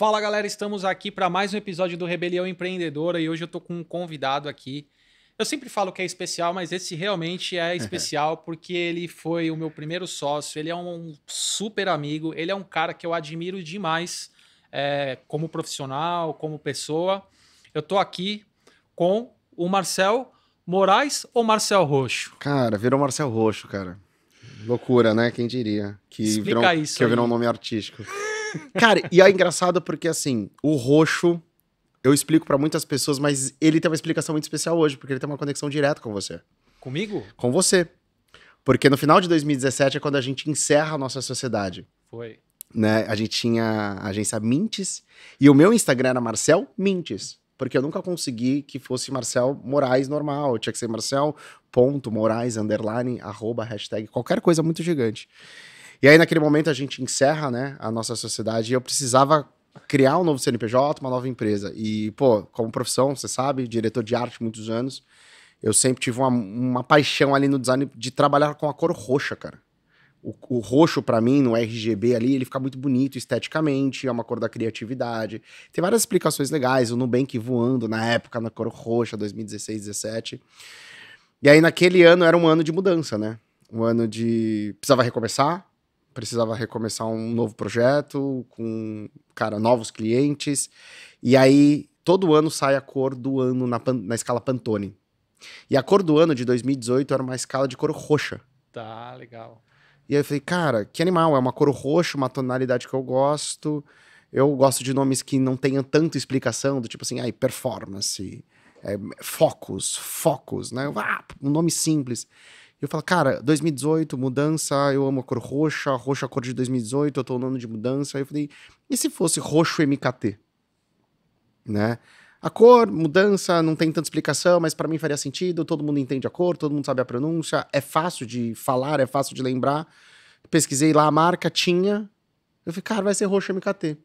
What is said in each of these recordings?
Fala galera, estamos aqui para mais um episódio do Rebelião Empreendedora e hoje eu tô com um convidado aqui. Eu sempre falo que é especial, mas esse realmente é especial porque ele foi o meu primeiro sócio, ele é um super amigo, ele é um cara que eu admiro demais como profissional, como pessoa. Eu tô aqui com o Marcel Moraes ou Marcel Roxo? Cara, virou Marcel Roxo, cara. Loucura, né? Quem diria? Explica isso Que virou um aí. nome artístico. Cara, e é engraçado porque, assim, o Roxo, eu explico pra muitas pessoas, mas ele tem uma explicação muito especial hoje, porque ele tem uma conexão direta com você. Comigo? Com você. Porque no final de 2017 é quando a gente encerra a nossa sociedade. Foi. Né? A gente tinha a agência Mintes, e o meu Instagram era Marcel Mintes. Porque eu nunca consegui que fosse Marcel Moraes normal. Tinha que ser Marcel.Moraes, _, @, qualquer coisa muito gigante. E aí, naquele momento, a gente encerra, né, a nossa sociedade e eu precisava criar um novo CNPJ, uma nova empresa. E, pô, como profissão, você sabe, diretor de arte muitos anos, eu sempre tive uma paixão ali no design de trabalhar com a cor roxa, cara. O roxo, pra mim, no RGB ali, ele fica muito bonito esteticamente, é uma cor da criatividade. Tem várias explicações legais, o Nubank voando na época na cor roxa, 2016, 17. E aí, naquele ano, era um ano de mudança, né? Um ano de... precisava recomeçar um novo projeto, com, cara, novos clientes. E aí, todo ano sai a cor do ano na escala Pantone. E a cor do ano de 2018 era uma escala de cor roxa. Tá, legal. E aí eu falei, cara, que animal, é uma cor roxa, uma tonalidade que eu gosto. Eu gosto de nomes que não tenham tanta explicação, do tipo assim, performance, focus, né? Um nome simples. E eu falo, cara, 2018, mudança, eu amo a cor roxa a cor de 2018, eu tô no ano de mudança. Aí eu falei, e se fosse roxo MKT? Né? A cor, mudança, não tem tanta explicação, mas pra mim faria sentido, todo mundo entende a cor, todo mundo sabe a pronúncia, é fácil de falar, é fácil de lembrar. Pesquisei lá a marca, tinha. Eu falei, cara, vai ser roxo MKT.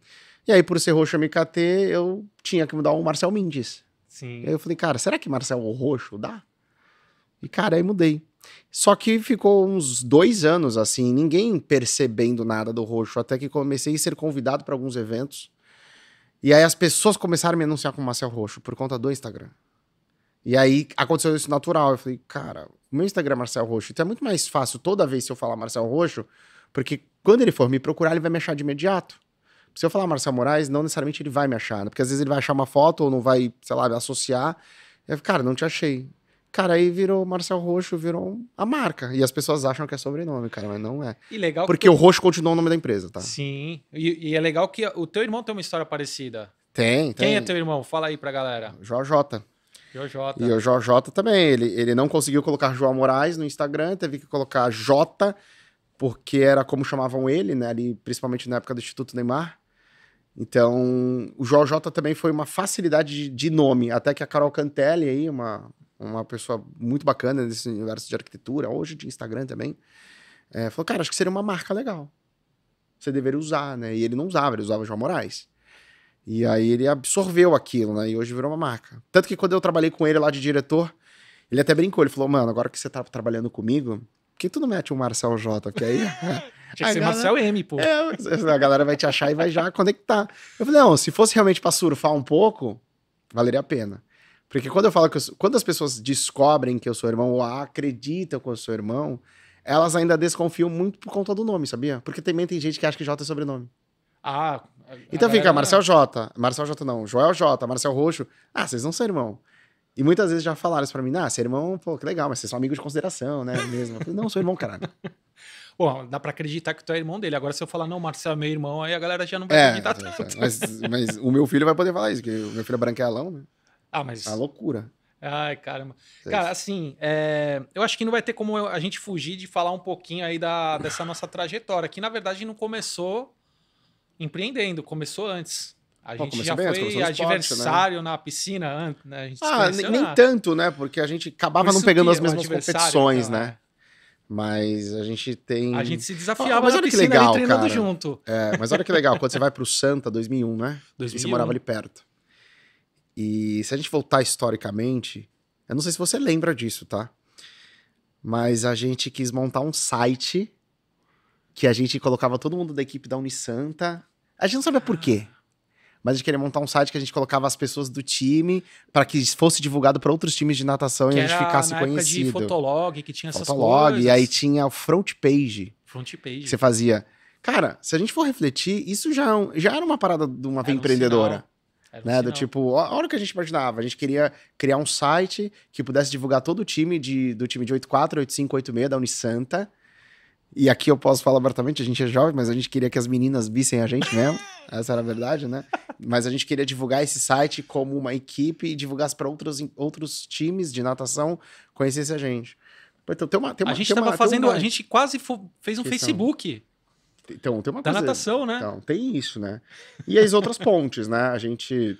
E aí, por ser roxo MKT, eu tinha que mudar o Marcel Mendes. Sim. E aí eu falei, cara, será que Marcel roxo dá? E, cara, aí mudei. Só que ficou uns 2 anos, assim, ninguém percebendo nada do roxo, até que comecei a ser convidado para alguns eventos. E aí as pessoas começaram a me anunciar como Marcel Roxo por conta do Instagram. E aí aconteceu isso natural. Eu falei, cara, o meu Instagram é Marcel Roxo. Então é muito mais fácil toda vez se eu falar Marcel Roxo, porque quando ele for me procurar, ele vai me achar de imediato. Se eu falar Marcel Moraes, não necessariamente ele vai me achar, né? Porque às vezes ele vai achar uma foto ou não vai, sei lá, associar. Eu falei, cara, não te achei. Cara, aí virou Marcel Roxo, virou a marca. E as pessoas acham que é sobrenome, cara, mas não é. E legal Porque que o Roxo continua o nome da empresa, tá? Sim, e é legal que o teu irmão tem uma história parecida. Tem. Quem é teu irmão? Fala aí pra galera. JJ. E JJ. o JJ também, ele não conseguiu colocar João Moraes no Instagram, teve que colocar J, porque era como chamavam ele, né, ali, principalmente na época do Instituto Neymar. Então, o JJ também foi uma facilidade de nome, até que a Carol Cantelli aí, uma pessoa muito bacana nesse universo de arquitetura, hoje de Instagram também, falou, cara, acho que seria uma marca legal. Você deveria usar, né? E ele não usava, ele usava João Moraes. E aí ele absorveu aquilo, né? E hoje virou uma marca. Tanto que quando eu trabalhei com ele lá de diretor, ele até brincou, ele falou, mano, agora que você tá trabalhando comigo, por que tu não mete um Marcel J? Porque aí... Tinha que ser Marcel M, pô. A galera vai te achar e vai já conectar. Eu falei, não, se fosse realmente pra surfar um pouco, valeria a pena. Porque quando eu falo que quando as pessoas descobrem que eu sou irmão ou acreditam que eu sou irmão, elas ainda desconfiam muito por conta do nome, sabia? Porque também tem gente que acha que J é sobrenome. Ah, Então fica Marcel J. Marcel J não, Joel J, Marcel Roxo. Ah, vocês não são irmão. E muitas vezes já falaram isso pra mim. Ah, ser irmão, pô, que legal, mas vocês são amigos de consideração, né? Mesmo. Eu falei, não, sou irmão, caralho. Pô, dá pra acreditar que tu é irmão dele. Agora, se eu falar, não, Marcel é meu irmão, aí a galera já não vai acreditar tanto. Mas o meu filho vai poder falar isso, que o meu filho é branquelão, né? Ah, mas... É uma loucura. Ai, caramba. Cara, assim, eu acho que não vai ter como a gente fugir de falar um pouquinho aí dessa nossa trajetória, que na verdade não começou empreendendo, começou antes. A gente já foi adversário na piscina antes, né? A gente nem tanto, né? Porque a gente acabava não pegando as mesmas competições, então, né? Mas a gente tem... A gente se desafiava mas na olha que piscina legal, ali treinando cara. junto. Mas olha que legal, quando você vai pro Santa, 2001, né? 2001. E você morava ali perto. E se a gente voltar historicamente, eu não sei se você lembra disso, tá? Mas a gente quis montar um site que a gente colocava todo mundo da equipe da Unisanta. A gente não sabia por quê. mas a gente queria montar um site que a gente colocava as pessoas do time para que fosse divulgado para outros times de natação Que e a gente era ficasse na época conhecido. de Fotolog, que tinha essas Fotolog, coisas. e aí tinha o front page Front que page. você fazia. Cara, se a gente for refletir, isso já era uma parada de uma Era um empreendedora. sinal. Era um Né? Do sinal. tipo, a hora que a gente imaginava, a gente queria criar um site que pudesse divulgar todo o time do time de 84, 85, 86 da Unisanta. E aqui eu posso falar abertamente, a gente é jovem, mas a gente queria que as meninas vissem a gente mesmo. Essa era a verdade, né? Mas a gente queria divulgar esse site como uma equipe e divulgasse para outros times de natação conhecessem a gente. Então, A gente tava fazendo. A gente quase fez um questão. Facebook Então, tem uma da coisa. natação, né? Então, tem isso, né? E as outras pontes, né? A gente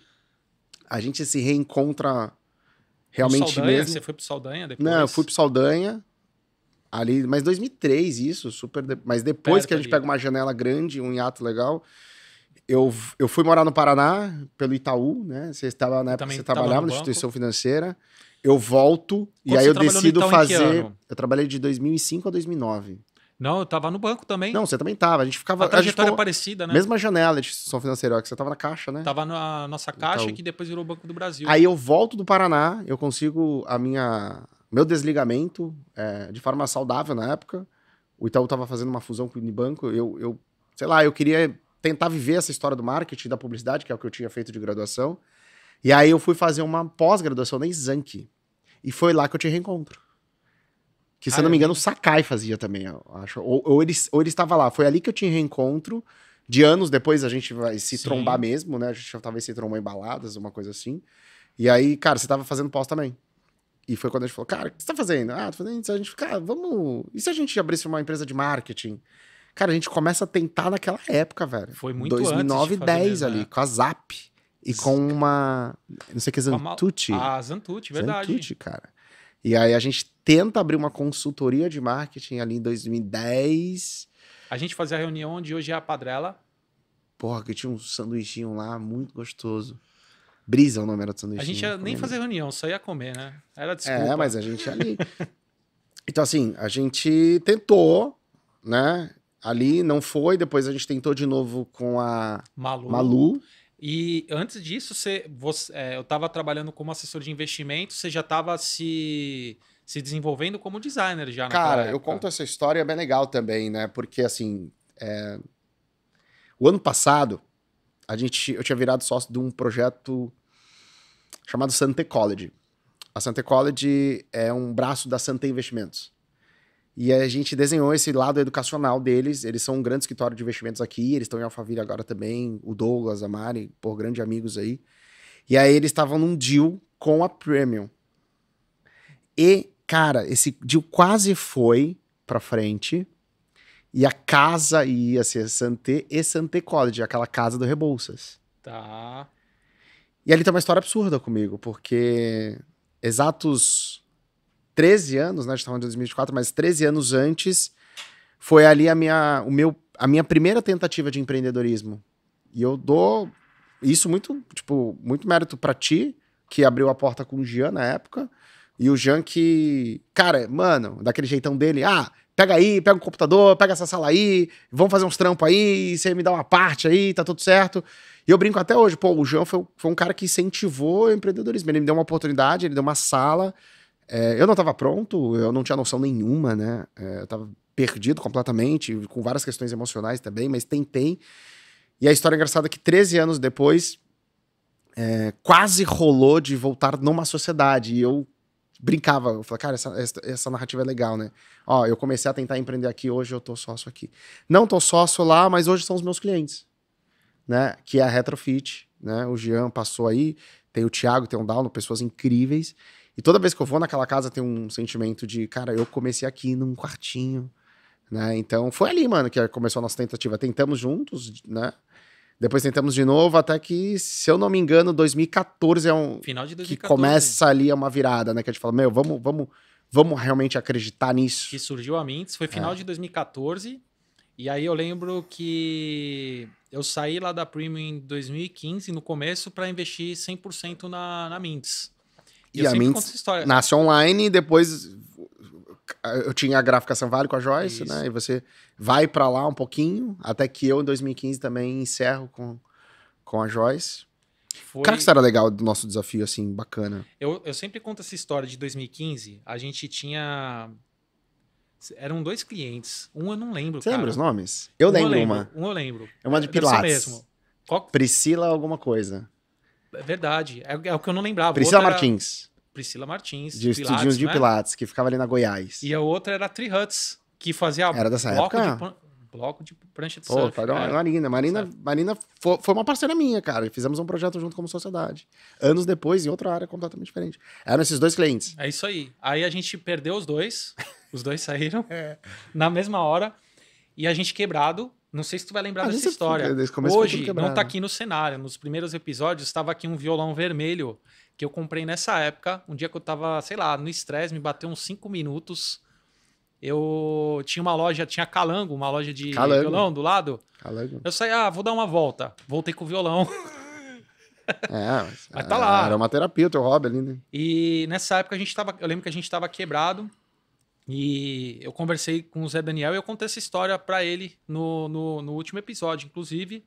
se reencontra realmente Saldanha, mesmo. Você foi pro Saldanha depois? Não, eu fui pro Saldanha, ali, mas 2003 isso, mas depois Perto que a gente ali. pega uma janela grande, um hiato legal, eu fui morar no Paraná, pelo Itaú, né? Você estava na época também que você tava trabalhava no na banco. instituição financeira, eu volto, e Quando aí você eu trabalhou no decido Itaú, em que fazer... ano? Eu trabalhei de 2005 a 2009. Não, eu tava no banco também. Não, você também tava, a gente ficava... A trajetória é ficou parecida, né? mesma janela de instituição financeira, ó, que você tava na caixa, né? Tava na nossa caixa, Itaú. que depois virou Banco do Brasil. Aí eu volto do Paraná, eu consigo meu desligamento de forma saudável na época. O Itaú tava fazendo uma fusão com o Unibanco. Sei lá, eu queria tentar viver essa história do marketing, da publicidade, que é o que eu tinha feito de graduação. E aí eu fui fazer uma pós-graduação na Exanc. E foi lá que eu te reencontro. Que, se eu não me engano, o Sakai fazia também, eu acho. Ou ele estava lá. Foi ali que eu tinha reencontro. De anos depois a gente vai se Sim. trombar mesmo, né? A gente talvez se trombou em baladas, uma coisa assim. E aí, cara, você tava fazendo pós também. E foi quando a gente falou, cara, o que você tá fazendo? Ah, tô fazendo isso. A gente fica, vamos... E se a gente abrisse uma empresa de marketing? Cara, a gente começa a tentar naquela época, velho. Foi muito 2009 antes e de fazer 10 mesmo, ali, né? com a Zap. E com uma... Não sei o que, Zantucci. Ah, Zantucci, verdade. Zantucci, cara. E aí a gente tenta abrir uma consultoria de marketing ali em 2010. A gente fazia a reunião onde hoje é a Padrela. Porra, que tinha um sanduichinho lá, muito gostoso. Brisa o nome era do sanduichinho. A gente ia nem fazer reunião, só ia comer, né? Era desculpa. É, mas a gente ia ali. Então, assim, a gente tentou, né? Ali não foi, depois a gente tentou de novo com a Malu. E antes disso, eu estava trabalhando como assessor de investimento, você já estava se desenvolvendo como designer já naquela Cara, época. eu conto essa história, é bem legal também, né? Porque, assim, o ano passado, eu tinha virado sócio de um projeto chamado Sante College. A Sante College é um braço da Sante Investimentos. E a gente desenhou esse lado educacional deles. Eles são um grande escritório de investimentos aqui. Eles estão em Alphaville agora também. O Douglas, a Mari, por grandes amigos aí. E aí eles estavam num deal com a Premium. E, cara, esse deal quase foi pra frente. E a casa ia ser Sante e Sante College, aquela casa do Rebouças. Tá. E ali tem uma história absurda comigo, porque exatos 13 anos, né? A gente tá falando de 2024, mas 13 anos antes, foi ali a minha primeira tentativa de empreendedorismo. E eu dou isso muito mérito pra ti, que abriu a porta com o Jean na época. E o Jean que, cara, mano, daquele jeitão dele, pega aí, pega o computador, pega essa sala aí, vamos fazer uns trampos aí, você me dá uma parte aí, tá tudo certo. E eu brinco até hoje, o Jean foi um cara que incentivou o empreendedorismo. Ele me deu uma oportunidade, ele deu uma sala. Eu não estava pronto, eu não tinha noção nenhuma, né? Eu estava perdido completamente, com várias questões emocionais também, mas tentei. E a história engraçada é que 13 anos depois, quase rolou de voltar numa sociedade. E eu brincava, eu falei, cara, essa narrativa é legal, né? Ó, eu comecei a tentar empreender aqui, hoje eu tô sócio aqui. Não tô sócio lá, mas hoje são os meus clientes, né? Que é a Retrofit, né? O Jean passou aí, tem o Thiago, tem o Dauno, pessoas incríveis. E toda vez que eu vou naquela casa tem um sentimento de, cara, eu comecei aqui num quartinho, né? Então foi ali, mano, que começou a nossa tentativa. Tentamos juntos, né? Depois tentamos de novo, até que, se eu não me engano, 2014 Final de 2014. Que começa ali uma virada, né? Que a gente fala, meu, vamos realmente acreditar nisso. Que surgiu a Mints, foi final de 2014. E aí eu lembro que eu saí lá da Premium em 2015, no começo, para investir 100% na Mints. E a Mints nasce online, e depois eu tinha a Gráfica São Vale com a Joyce, né? E você vai pra lá um pouquinho, até que eu, em 2015, também encerro com com a Joyce. Foi... Cara, que história legal do nosso desafio, assim, bacana. Eu sempre conto essa história de 2015. A gente tinha... Eram 2 clientes. Um eu não lembro, Você cara. lembra os nomes? Eu lembro uma. Um eu lembro. É uma de Deve ser Pilates. mesmo. Qual... Priscila alguma coisa. É verdade. É o que eu não lembrava. Priscila Outra era Martins. Priscila Martins. De Estudinhos de né? Pilates, que ficava ali na Goiás. E a outra era a Tree Huts, que fazia Era dessa época? bloco de prancha de Pô, surf. tá, Marina. Marina foi uma parceira minha, cara. Fizemos um projeto junto como sociedade. Anos depois, em outra área completamente diferente. Eram esses 2 clientes. É isso aí. Aí a gente perdeu os 2. Os 2 saíram na mesma hora. E a gente quebrado. Não sei se tu vai lembrar dessa história. Hoje não tá aqui no cenário. Nos primeiros episódios estava aqui um violão vermelho que eu comprei nessa época. Um dia que eu tava, sei lá, no estresse, me bateu uns 5 minutos. Eu tinha uma loja, tinha Calango, uma loja de violão do lado. Calango. Eu saí, vou dar uma volta. Voltei com o violão. Mas tá lá. Era uma terapia o teu hobby ali, né? E nessa época eu lembro que a gente tava quebrado. E eu conversei com o Zé Daniel e eu contei essa história para ele no último episódio, inclusive,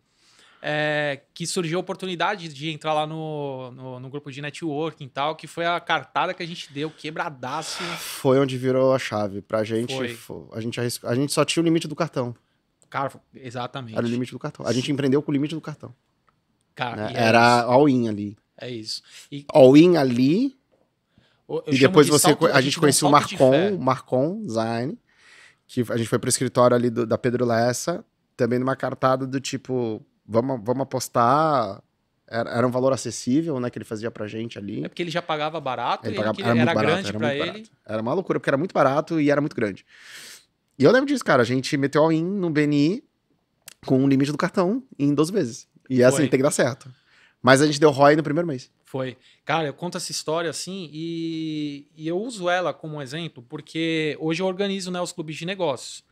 que surgiu a oportunidade de entrar lá no grupo de networking e tal, que foi a cartada que a gente deu, quebradaço. Foi onde virou a chave. Pra gente, a gente só tinha o limite do cartão. Cara, exatamente. Era o limite do cartão. A gente empreendeu com o limite do cartão. Cara, né? Era all-in ali. É isso. All-in ali... E depois a gente conheceu o Marcon Design, que a gente foi pro escritório ali da Pedro Lessa, também numa cartada do tipo, vamos apostar, era um valor acessível, né, que ele fazia pra gente ali. É porque ele já pagava barato ele e pagava, era grande pra ele. Barato. Era uma loucura, porque era muito barato e era muito grande. E eu lembro disso, cara, a gente meteu all-in no BNI com o limite do cartão em 12 vezes. E assim, tem que dar certo. Mas a gente deu ROI no primeiro mês. Foi. Cara, eu conto essa história assim e eu uso ela como um exemplo porque hoje eu organizo, né, os clubes de negócios.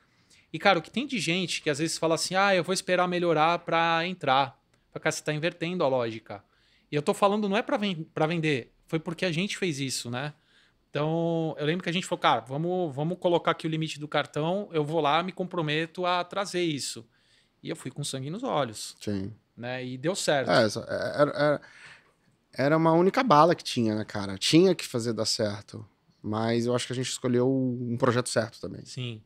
E, cara, o que tem de gente que às vezes fala assim, eu vou esperar melhorar para entrar. Porque você tá invertendo a lógica. E eu tô falando não é para vender, foi porque a gente fez isso, né? Então, eu lembro que a gente falou, cara, vamos colocar aqui o limite do cartão, eu vou lá, me comprometo a trazer isso. E eu fui com sangue nos olhos. Sim. Né? E deu certo. Era uma única bala que tinha, né, cara? Tinha que fazer dar certo. Mas eu acho que a gente escolheu um projeto certo também. Sim.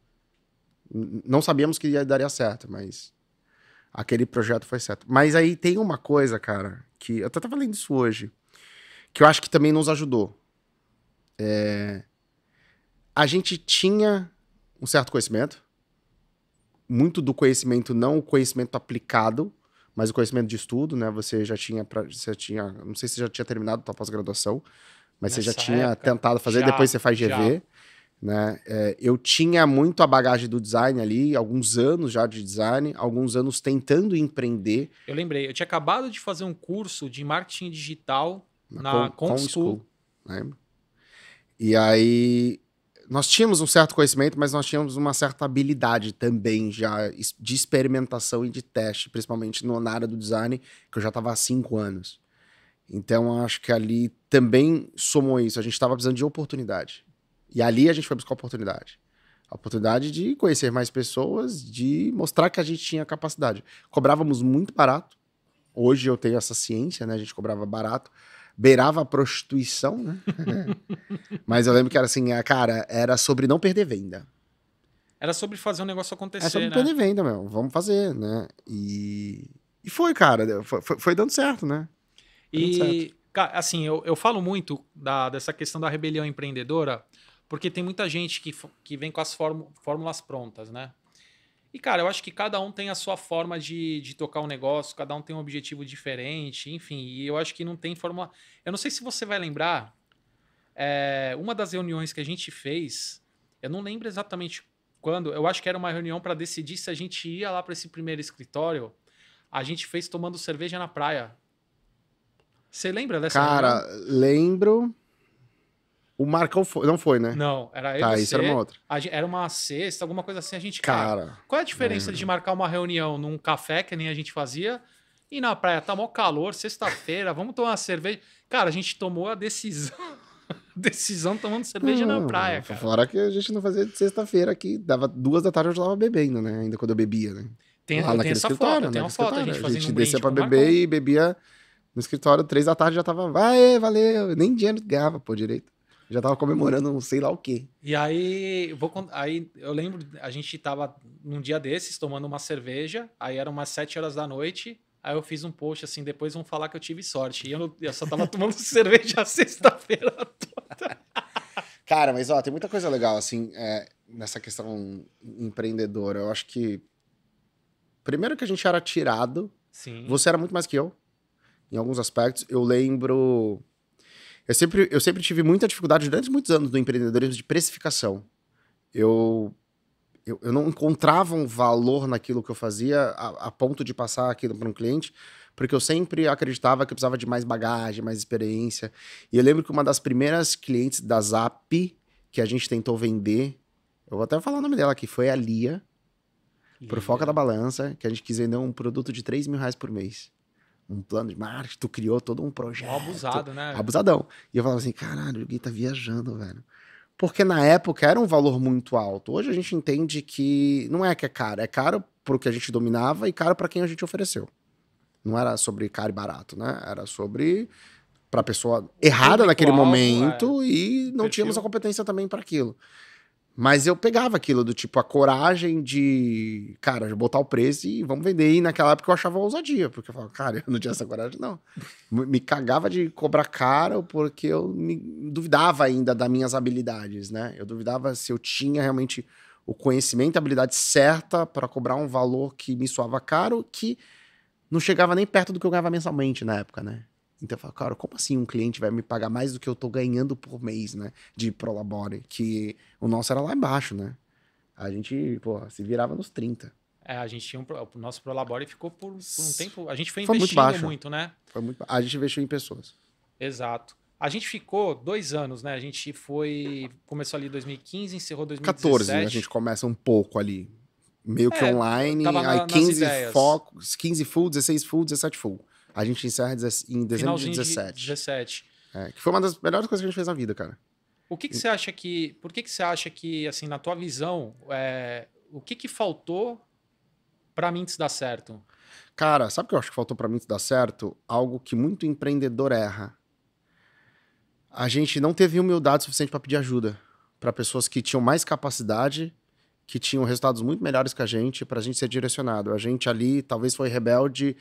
Não sabíamos que daria certo, mas aquele projeto foi certo. Mas aí tem uma coisa, cara, que eu até tava lendo isso hoje, que eu acho que também nos ajudou. A gente tinha um certo conhecimento, muito do conhecimento, não o conhecimento aplicado, mas o conhecimento de estudo, né? Você tinha, não sei se você já tinha terminado a tua pós-graduação, mas você já tinha tentado fazer, depois você faz GV, né? Eu tinha muito a bagagem do design ali, alguns anos já de design, alguns anos tentando empreender. Eu lembrei, eu tinha acabado de fazer um curso de marketing digital na ComSchool. Lembra? E aí nós tínhamos um certo conhecimento, mas nós tínhamos uma certa habilidade também já de experimentação e de teste, principalmente na área do design, que eu já estava há 5 anos. Então, acho que ali também somou isso. A gente estava precisando de oportunidade. E ali a gente foi buscar oportunidade. A oportunidade de conhecer mais pessoas, de mostrar que a gente tinha capacidade. Cobrávamos muito barato. Hoje eu tenho essa ciência, né? A gente cobrava barato. Beirava a prostituição, né? Mas eu lembro que era assim, cara, era sobre não perder venda. Era sobre fazer um negócio acontecer, né? Sobre perder venda, meu. Vamos fazer, né? E foi, cara. Foi dando certo, né? E, cara, assim, eu falo muito dessa questão da rebelião empreendedora, porque tem muita gente que vem com as fórmulas prontas, né? E, cara, eu acho que cada um tem a sua forma de tocar um negócio, cada um tem um objetivo diferente, enfim, e eu acho que não tem fórmula... Eu não sei se você vai lembrar, uma das reuniões que a gente fez, eu não lembro exatamente quando, eu acho que era uma reunião para decidir se a gente ia lá para esse primeiro escritório, a gente fez tomando cerveja na praia. Você lembra dessa reunião? Cara, lembro... O Marcão não foi, né? Não, era eu e você. Isso era uma outra. Era uma sexta, alguma coisa assim. A gente, cara, qual é a diferença de marcar uma reunião num café, que nem a gente fazia, e na praia? Tá mó calor, sexta-feira, vamos tomar uma cerveja. Cara, a gente tomou a decisão tomando cerveja na praia, cara. Fora que a gente não fazia de sexta-feira aqui. Dava 2 da tarde eu já tava bebendo, né? Ainda quando eu bebia, né? Eu lá tenho naquele essa escritório, foto, eu tenho uma foto, a gente fazendo um descia brinde pra com o beber Marcão. e bebia no escritório, 3 da tarde já tava, vai, valeu, nem dinheiro ganhava, pô, direito. Já tava comemorando não sei lá o quê. E aí, aí eu lembro, a gente tava num dia desses tomando uma cerveja, aí eram umas 7 horas da noite, aí eu fiz um post assim, depois vão falar que eu tive sorte. E eu só tava tomando cerveja a sexta-feira toda. Cara, mas ó, tem muita coisa legal, assim, nessa questão empreendedora. Eu acho que, primeiro que a gente era tirado, Sim. você era muito mais que eu, em alguns aspectos. Eu lembro. Eu sempre tive muita dificuldade durante muitos anos do empreendedorismo de precificação. Eu, eu não encontrava um valor naquilo que eu fazia a ponto de passar aquilo para um cliente, porque eu sempre acreditava que eu precisava de mais bagagem, mais experiência. E eu lembro que uma das primeiras clientes da Zap que a gente tentou vender, eu vou até falar o nome dela aqui, foi a Lia, pro Foca da Lia. Balança, que a gente quis vender um produto de R$ 3.000 por mês. Um plano de marketing, tu criou todo um projeto. Mó abusado, né? Abusadão. E eu falava assim, caralho, o Gui tá viajando, velho. Porque na época era um valor muito alto. Hoje a gente entende que não é que é caro pro que a gente dominava e caro para quem a gente ofereceu. Não era sobre caro e barato, né? Era sobre pra pessoa errada naquele Público-alvo, momento e não tínhamos a perfil. competência também para aquilo. Mas eu pegava aquilo do tipo, a coragem de, cara, botar o preço e vamos vender. E naquela época eu achava ousadia, porque eu falava, cara, eu não tinha essa coragem, não. Me cagava de cobrar caro porque eu me duvidava ainda das minhas habilidades, né? Eu duvidava se eu tinha realmente o conhecimento e a habilidade certa para cobrar um valor que me soava caro, que não chegava nem perto do que eu ganhava mensalmente na época, né? Então eu falava, cara, como assim um cliente vai me pagar mais do que eu tô ganhando por mês, né? De Prolabore, que o nosso era lá embaixo, né? A gente, pô, se virava nos 30. A gente tinha o nosso Prolabore ficou por um tempo. A gente foi Foi muito investindo baixo. muito, né? A gente investiu em pessoas. Exato. A gente ficou 2 anos, né? A gente começou ali em 2015, encerrou 14, a gente 2017. começa um pouco ali. Meio que online, Tava aí nas 15 ideias. focos, 15 full, 16 full, 17 full. A gente encerra em dezembro de Finalzinho de 17. 17. Que foi uma das melhores coisas que a gente fez na vida, cara. Que você acha que. Por que você acha que, assim, na tua visão, o que faltou pra Mints dar certo? Cara, sabe o que eu acho que faltou pra mim dar certo? Algo que muito empreendedor erra. A gente não teve humildade suficiente para pedir ajuda para pessoas que tinham mais capacidade, que tinham resultados muito melhores que a gente, para a gente ser direcionado. A gente ali talvez foi rebelde,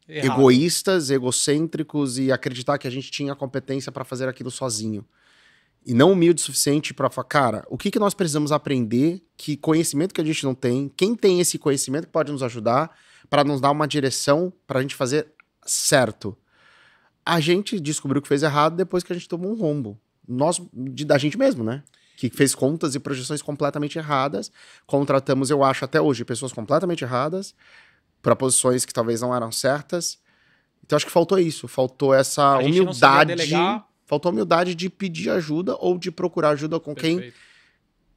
Errado. egoístas, egocêntricos e acreditar que a gente tinha competência para fazer aquilo sozinho. E não humilde o suficiente para falar, cara, o que nós precisamos aprender, que conhecimento que a gente não tem, quem tem esse conhecimento que pode nos ajudar para nos dar uma direção para a gente fazer certo. A gente descobriu que fez errado depois que a gente tomou um rombo. Da gente mesmo, né? Que fez contas e projeções completamente erradas. Contratamos, eu acho, até hoje, pessoas completamente erradas para posições que talvez não eram certas. Então acho que faltou isso. Faltou essa A gente não sabia humildade. delegar. Faltou a humildade de pedir ajuda ou de procurar ajuda com Perfeito.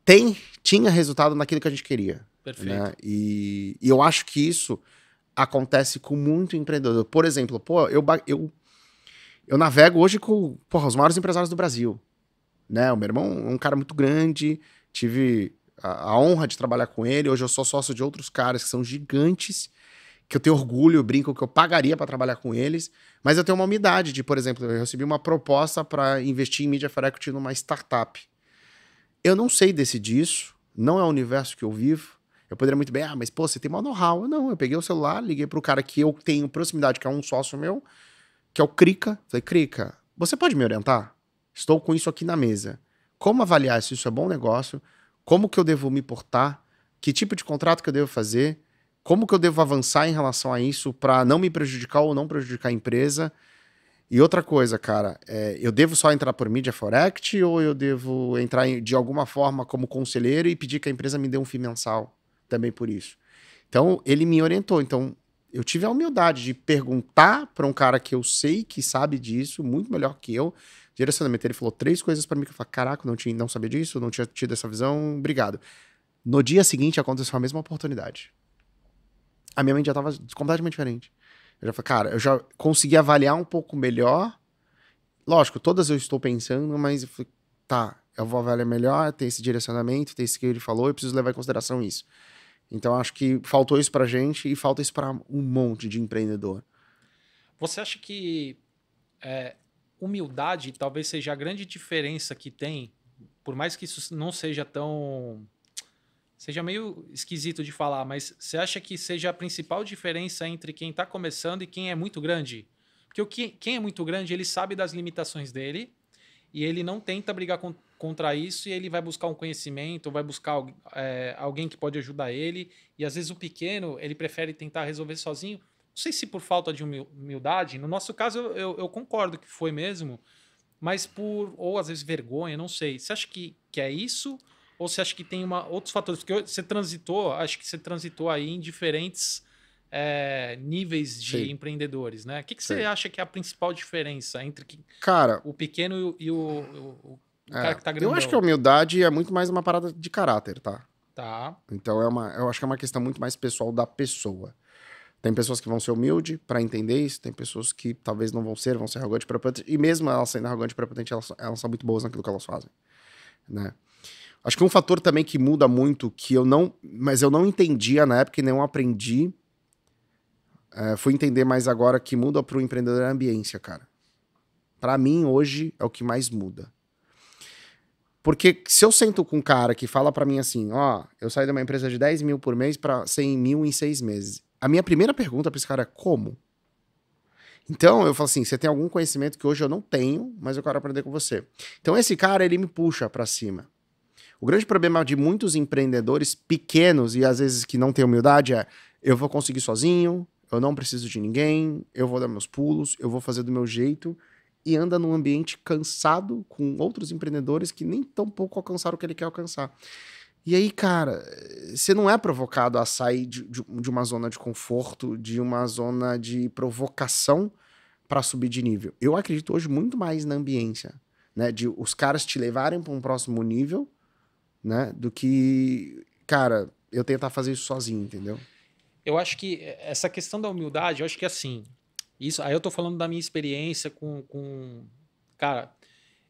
quem tinha resultado naquilo que a gente queria. Perfeito. Né? E eu acho que isso acontece com muito empreendedor. Por exemplo, pô, eu navego hoje com os maiores empresários do Brasil. Né? O meu irmão é um cara muito grande, tive a honra de trabalhar com ele. Hoje eu sou sócio de outros caras que são gigantes, que eu tenho orgulho, eu brinco que eu pagaria para trabalhar com eles. Mas eu tenho uma umidade de, por exemplo, eu recebi uma proposta para investir em Media for Equity numa startup. Eu não sei decidir isso, não é o universo que eu vivo. Eu poderia muito bem, mas pô, você tem uma know-how. Não, eu peguei o celular, liguei pro cara que eu tenho proximidade, que é um sócio meu, que é o Crica. Falei, Crica, você pode me orientar? Estou com isso aqui na mesa. Como avaliar se isso é bom negócio? Como que eu devo me portar? Que tipo de contrato que eu devo fazer? Como que eu devo avançar em relação a isso para não me prejudicar ou não prejudicar a empresa? E outra coisa, cara, eu devo só entrar por Media for Equity ou eu devo entrar de alguma forma como conselheiro e pedir que a empresa me dê um FII mensal também por isso? Então, ele me orientou. Então, eu tive a humildade de perguntar para um cara que eu sei que sabe disso, muito melhor que eu, direcionamento. Ele falou 3 coisas para mim que eu falei, caraca, não sabia disso, não tinha tido essa visão, obrigado. No dia seguinte aconteceu a mesma oportunidade. A minha mente já estava completamente diferente. Eu já falei, cara, eu já consegui avaliar um pouco melhor. Lógico, todas eu estou pensando, mas eu falei, tá, eu vou avaliar melhor, tem esse direcionamento, tem isso que ele falou, eu preciso levar em consideração isso. Então acho que faltou isso pra gente e falta isso pra um monte de empreendedor. Você acha que humildade talvez seja a grande diferença que tem, por mais que isso não seja tão... Seja meio esquisito de falar, mas você acha que seja a principal diferença entre quem está começando e quem é muito grande? Porque quem é muito grande, ele sabe das limitações dele e ele não tenta brigar contra isso e ele vai buscar um conhecimento, vai buscar alguém que pode ajudar ele. E às vezes o pequeno, ele prefere tentar resolver sozinho. Não sei se por falta de humildade, no nosso caso eu concordo que foi mesmo, mas ou às vezes vergonha, não sei. Você acha que é isso? Ou você acha que tem outros fatores? Porque acho que você transitou aí em diferentes níveis de empreendedores, né? O que você acha que é a principal diferença entre cara, o pequeno e o cara que tá grandão? Eu acho que a humildade é muito mais uma parada de caráter, tá? Tá. Então eu acho que é uma questão muito mais pessoal da pessoa. Tem pessoas que vão ser humildes pra entender isso, tem pessoas que talvez não vão ser arrogantes, prepotentes, e mesmo elas sendo arrogantes e prepotentes, elas são muito boas naquilo que elas fazem, né? Acho que um fator também que muda muito, mas eu não entendia na época e não aprendi, fui entender mais agora, que muda pro empreendedor é a ambiência, cara. Pra mim, hoje, é o que mais muda. Porque se eu sento com um cara que fala pra mim assim, ó, eu saí de uma empresa de 10 mil por mês pra 100 mil em 6 meses. A minha primeira pergunta pra esse cara é como? Então, eu falo assim, você tem algum conhecimento que hoje eu não tenho, mas eu quero aprender com você. Então, esse cara, ele me puxa pra cima. O grande problema de muitos empreendedores pequenos e às vezes que não têm humildade é, eu vou conseguir sozinho, eu não preciso de ninguém, eu vou dar meus pulos, eu vou fazer do meu jeito, e anda num ambiente cansado com outros empreendedores que nem tão pouco alcançaram o que ele quer alcançar. E aí, cara, você não é provocado a sair de uma zona de conforto, de uma zona de provocação para subir de nível. Eu acredito hoje muito mais na ambiência, né? De os caras te levarem para um próximo nível, né? Do que, cara, eu tentar fazer isso sozinho, entendeu? Eu acho que essa questão da humildade, eu acho que assim, isso, aí eu tô falando da minha experiência cara,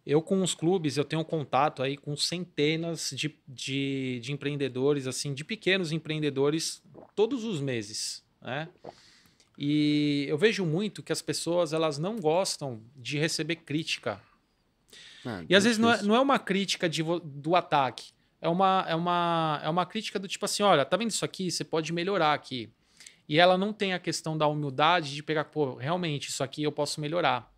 eu com os clubes, eu tenho contato aí com centenas de empreendedores, assim, de pequenos empreendedores todos os meses, né? E eu vejo muito que as pessoas, elas não gostam de receber crítica. E às vezes não é uma crítica do ataque, é uma crítica do tipo assim, olha, tá vendo isso aqui? Você pode melhorar aqui. E ela não tem a questão da humildade de pegar, pô, realmente, isso aqui eu posso melhorar.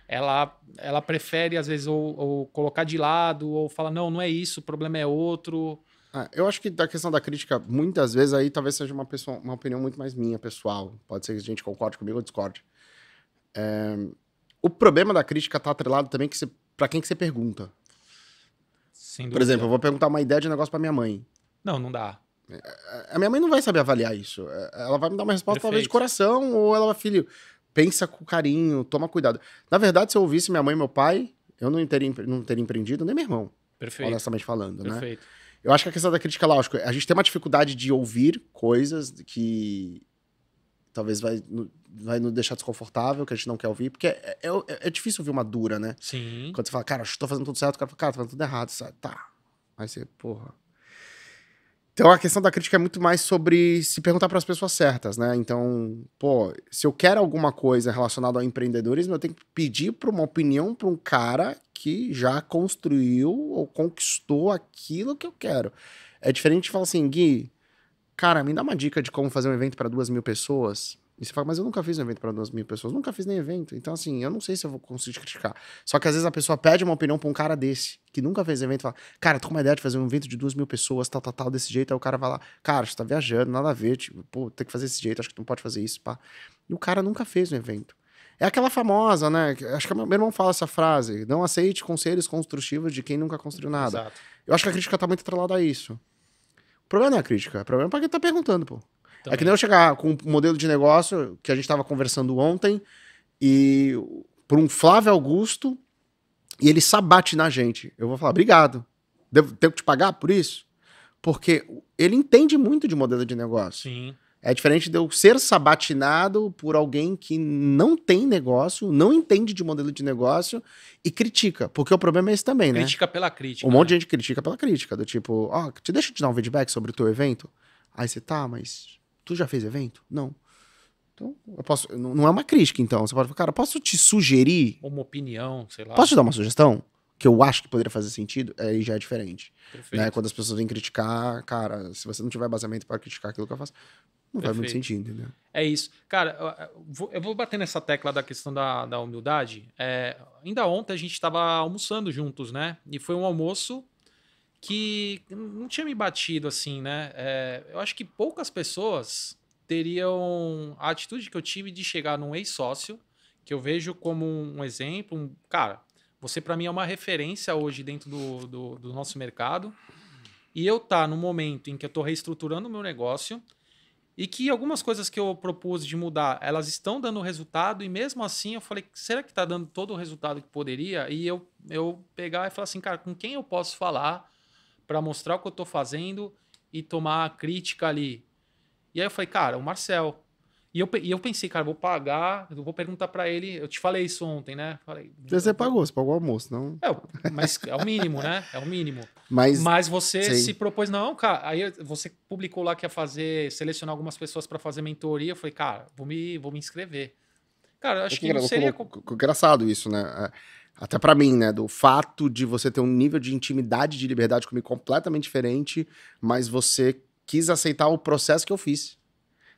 Ela prefere, às vezes, ou colocar de lado, ou falar, não é isso, o problema é outro. Eu acho que da questão da crítica, muitas vezes aí talvez seja uma opinião muito mais minha, pessoal. Pode ser que a gente concorde comigo ou discorde. O problema da crítica tá atrelado também pra quem que você pergunta. Sem dúvida. Por exemplo, eu vou perguntar uma ideia de negócio pra minha mãe. Não dá. A minha mãe não vai saber avaliar isso. Ela vai me dar uma resposta Perfeito. talvez de coração, ou ela vai, filho, pensa com carinho, toma cuidado. Na verdade, se eu ouvisse minha mãe e meu pai, eu não teria empreendido, nem meu irmão. Perfeito. Honestamente falando, Perfeito. né? Eu acho que a questão da crítica, lógico, a gente tem uma dificuldade de ouvir coisas que talvez vai nos deixar desconfortável, que a gente não quer ouvir, porque é difícil ouvir uma dura, né? Sim. Quando você fala, cara, acho que tô fazendo tudo certo, o cara fala, cara, tô fazendo tudo errado, sabe? Tá. Aí você, porra. Então a questão da crítica é muito mais sobre se perguntar para as pessoas certas, né? Então, pô, se eu quero alguma coisa relacionada ao empreendedorismo, eu tenho que pedir uma opinião para um cara que já construiu ou conquistou aquilo que eu quero. É diferente de falar assim, Gui, cara, me dá uma dica de como fazer um evento para 2.000 pessoas. E você fala, mas eu nunca fiz um evento para 2.000 pessoas, nunca fiz nem evento. Então, assim, eu não sei se eu vou conseguir criticar. Só que às vezes a pessoa pede uma opinião pra um cara desse, que nunca fez evento, e fala, cara, tô com uma ideia de fazer um evento de 2.000 pessoas, tal, desse jeito. Aí o cara vai lá, cara, você tá viajando, nada a ver, tipo, pô, tem que fazer desse jeito, acho que tu não pode fazer isso, pá. E o cara nunca fez um evento. É aquela famosa, né? Acho que meu irmão fala essa frase, não aceite conselhos construtivos de quem nunca construiu nada. Exato. Eu acho que a crítica tá muito atrelada a isso. O problema não é a crítica, o problema é pra quem tá perguntando, pô. Também. É que nem eu chegar com um modelo de negócio que a gente tava conversando ontem e por um Flávio Augusto e ele sabate na gente. Eu vou falar, obrigado. Tenho que te pagar por isso? Porque ele entende muito de modelo de negócio. Sim. É diferente de eu ser sabatinado por alguém que não tem negócio, não entende de modelo de negócio e critica. Porque o problema é esse também, né? Crítica pela crítica. Um monte de gente critica pela crítica. Do tipo, ó, deixa eu te dar um feedback sobre o teu evento. Aí você, tá, mas tu já fez evento? Não. Então, eu posso... Não é uma crítica, então. Você pode falar, cara, posso te sugerir? Uma opinião, sei lá. Posso te dar uma sugestão? Que eu acho que poderia fazer sentido? Aí já é diferente. Perfeito. Né? Quando as pessoas vêm criticar, cara, se você não tiver baseamento para criticar aquilo que eu faço, não faz muito Perfeito. sentido, entendeu? É isso. Cara, eu vou bater nessa tecla da questão da humildade. Ainda ontem a gente estava almoçando juntos, né? E foi um almoço que não tinha me batido assim, né? Eu acho que poucas pessoas teriam a atitude que eu tive de chegar num ex-sócio, que eu vejo como um exemplo. Cara, você para mim é uma referência hoje dentro do nosso mercado. E eu tá no momento em que eu estou reestruturando o meu negócio e que algumas coisas que eu propus de mudar, elas estão dando resultado e mesmo assim eu falei, será que está dando todo o resultado que poderia? E eu pegar e falar assim, cara, com quem eu posso falar para mostrar o que eu estou fazendo e tomar a crítica ali? E aí eu falei, cara, o Marcel. E eu pensei, cara, vou pagar, eu vou perguntar para ele, eu te falei isso ontem, né? Falei, Você pagou o almoço, não? Mas é o mínimo, né? É o mínimo. Mas, Mas você sei. se propôs, não, cara. Aí você publicou lá que ia selecionar algumas pessoas para fazer mentoria. Eu falei, cara, vou me inscrever. Cara, eu acho que não seria. Engraçado isso, né? Até pra mim, né? Do fato de você ter um nível de intimidade, de liberdade comigo completamente diferente, mas você quis aceitar o processo que eu fiz.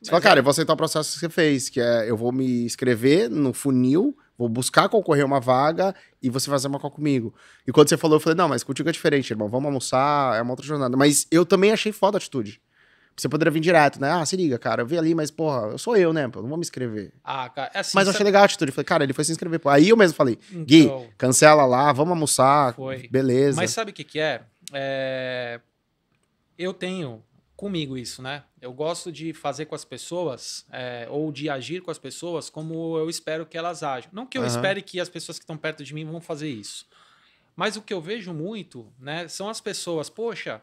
Você fala, cara, eu vou aceitar o processo que você fez, que é eu vou me inscrever no funil, vou buscar concorrer a uma vaga e você fazer uma call comigo. E quando você falou, eu falei, não, mas contigo é diferente, irmão, vamos almoçar, é uma outra jornada. Mas eu também achei foda a atitude. Você poderia vir direto, né? Ah, se liga, cara, eu vi ali, mas, porra, eu sou eu, né? Pô, não vou me inscrever. Ah, cara, é assim. Mas eu achei legal a atitude. Eu falei, cara, ele foi se inscrever. Pô. Aí eu mesmo falei, Então, Gui, cancela lá, vamos almoçar, foi. beleza. Mas sabe o que é? Eu tenho comigo isso, né? Eu gosto de fazer com as pessoas, ou de agir com as pessoas como eu espero que elas ajam. Não que eu espere que as pessoas que estão perto de mim vão fazer isso. Mas o que eu vejo muito, né, são as pessoas, poxa,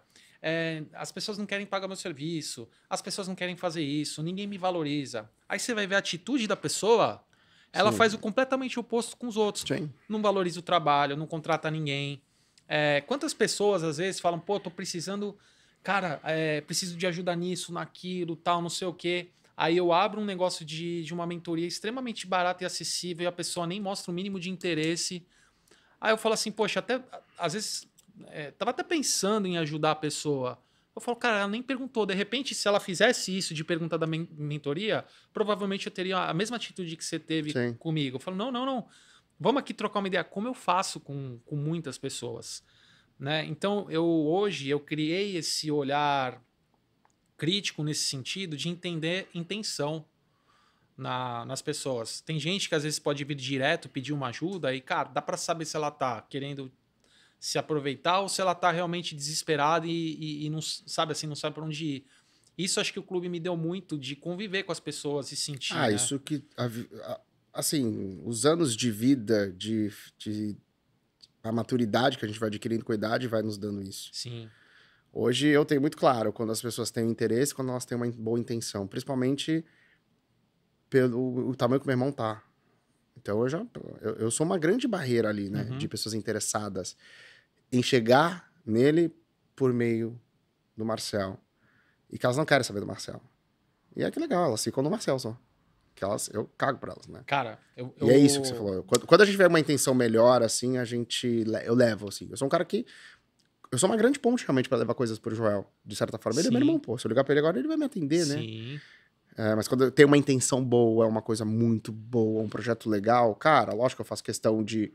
as pessoas não querem pagar meu serviço, as pessoas não querem fazer isso, ninguém me valoriza. Aí você vai ver a atitude da pessoa, ela Sim. faz o completamente oposto com os outros. Sim. Não valoriza o trabalho, não contrata ninguém. Quantas pessoas às vezes falam, pô, tô precisando, cara, preciso de ajuda nisso, naquilo, tal, não sei o quê. Aí eu abro um negócio de uma mentoria extremamente barata e acessível e a pessoa nem mostra o mínimo de interesse. Aí eu falo assim, poxa, até às vezes tava até pensando em ajudar a pessoa. Eu falo, cara, ela nem perguntou. De repente, se ela fizesse isso de pergunta da mentoria, provavelmente eu teria a mesma atitude que você teve Sim. comigo. Eu falo, não. Vamos aqui trocar uma ideia. Como eu faço com muitas pessoas? Né? Então, hoje eu criei esse olhar crítico nesse sentido de entender intenção nas pessoas. Tem gente que às vezes pode vir direto pedir uma ajuda e, cara, dá para saber se ela tá querendo se aproveitar ou se ela tá realmente desesperada e não sabe assim, não sabe para onde ir. Isso acho que o clube me deu muito de conviver com as pessoas e sentir, né? Isso que... Assim, os anos de vida, a maturidade que a gente vai adquirindo com a idade vai nos dando isso. Sim. Hoje eu tenho muito claro quando as pessoas têm interesse, quando elas têm uma boa intenção. Principalmente pelo o tamanho que o meu irmão tá. Então eu sou uma grande barreira ali, né? Uhum. De pessoas interessadas em chegar nele por meio do Marcel. E que elas não querem saber do Marcel. E é que legal, elas ficam no Marcel só. Que eu cago pra elas, né? Cara, E é isso que você falou. Quando a gente vê uma intenção melhor, assim, eu levo, assim. Eu sou um cara que... Eu sou uma grande ponte, realmente, pra levar coisas pro Joel. De certa forma. Ele é meu irmão, pô. Se eu ligar pra ele agora, ele vai me atender, né? Sim. Mas quando eu tenho uma intenção boa, é uma coisa muito boa, um projeto legal, cara, lógico que eu faço questão de...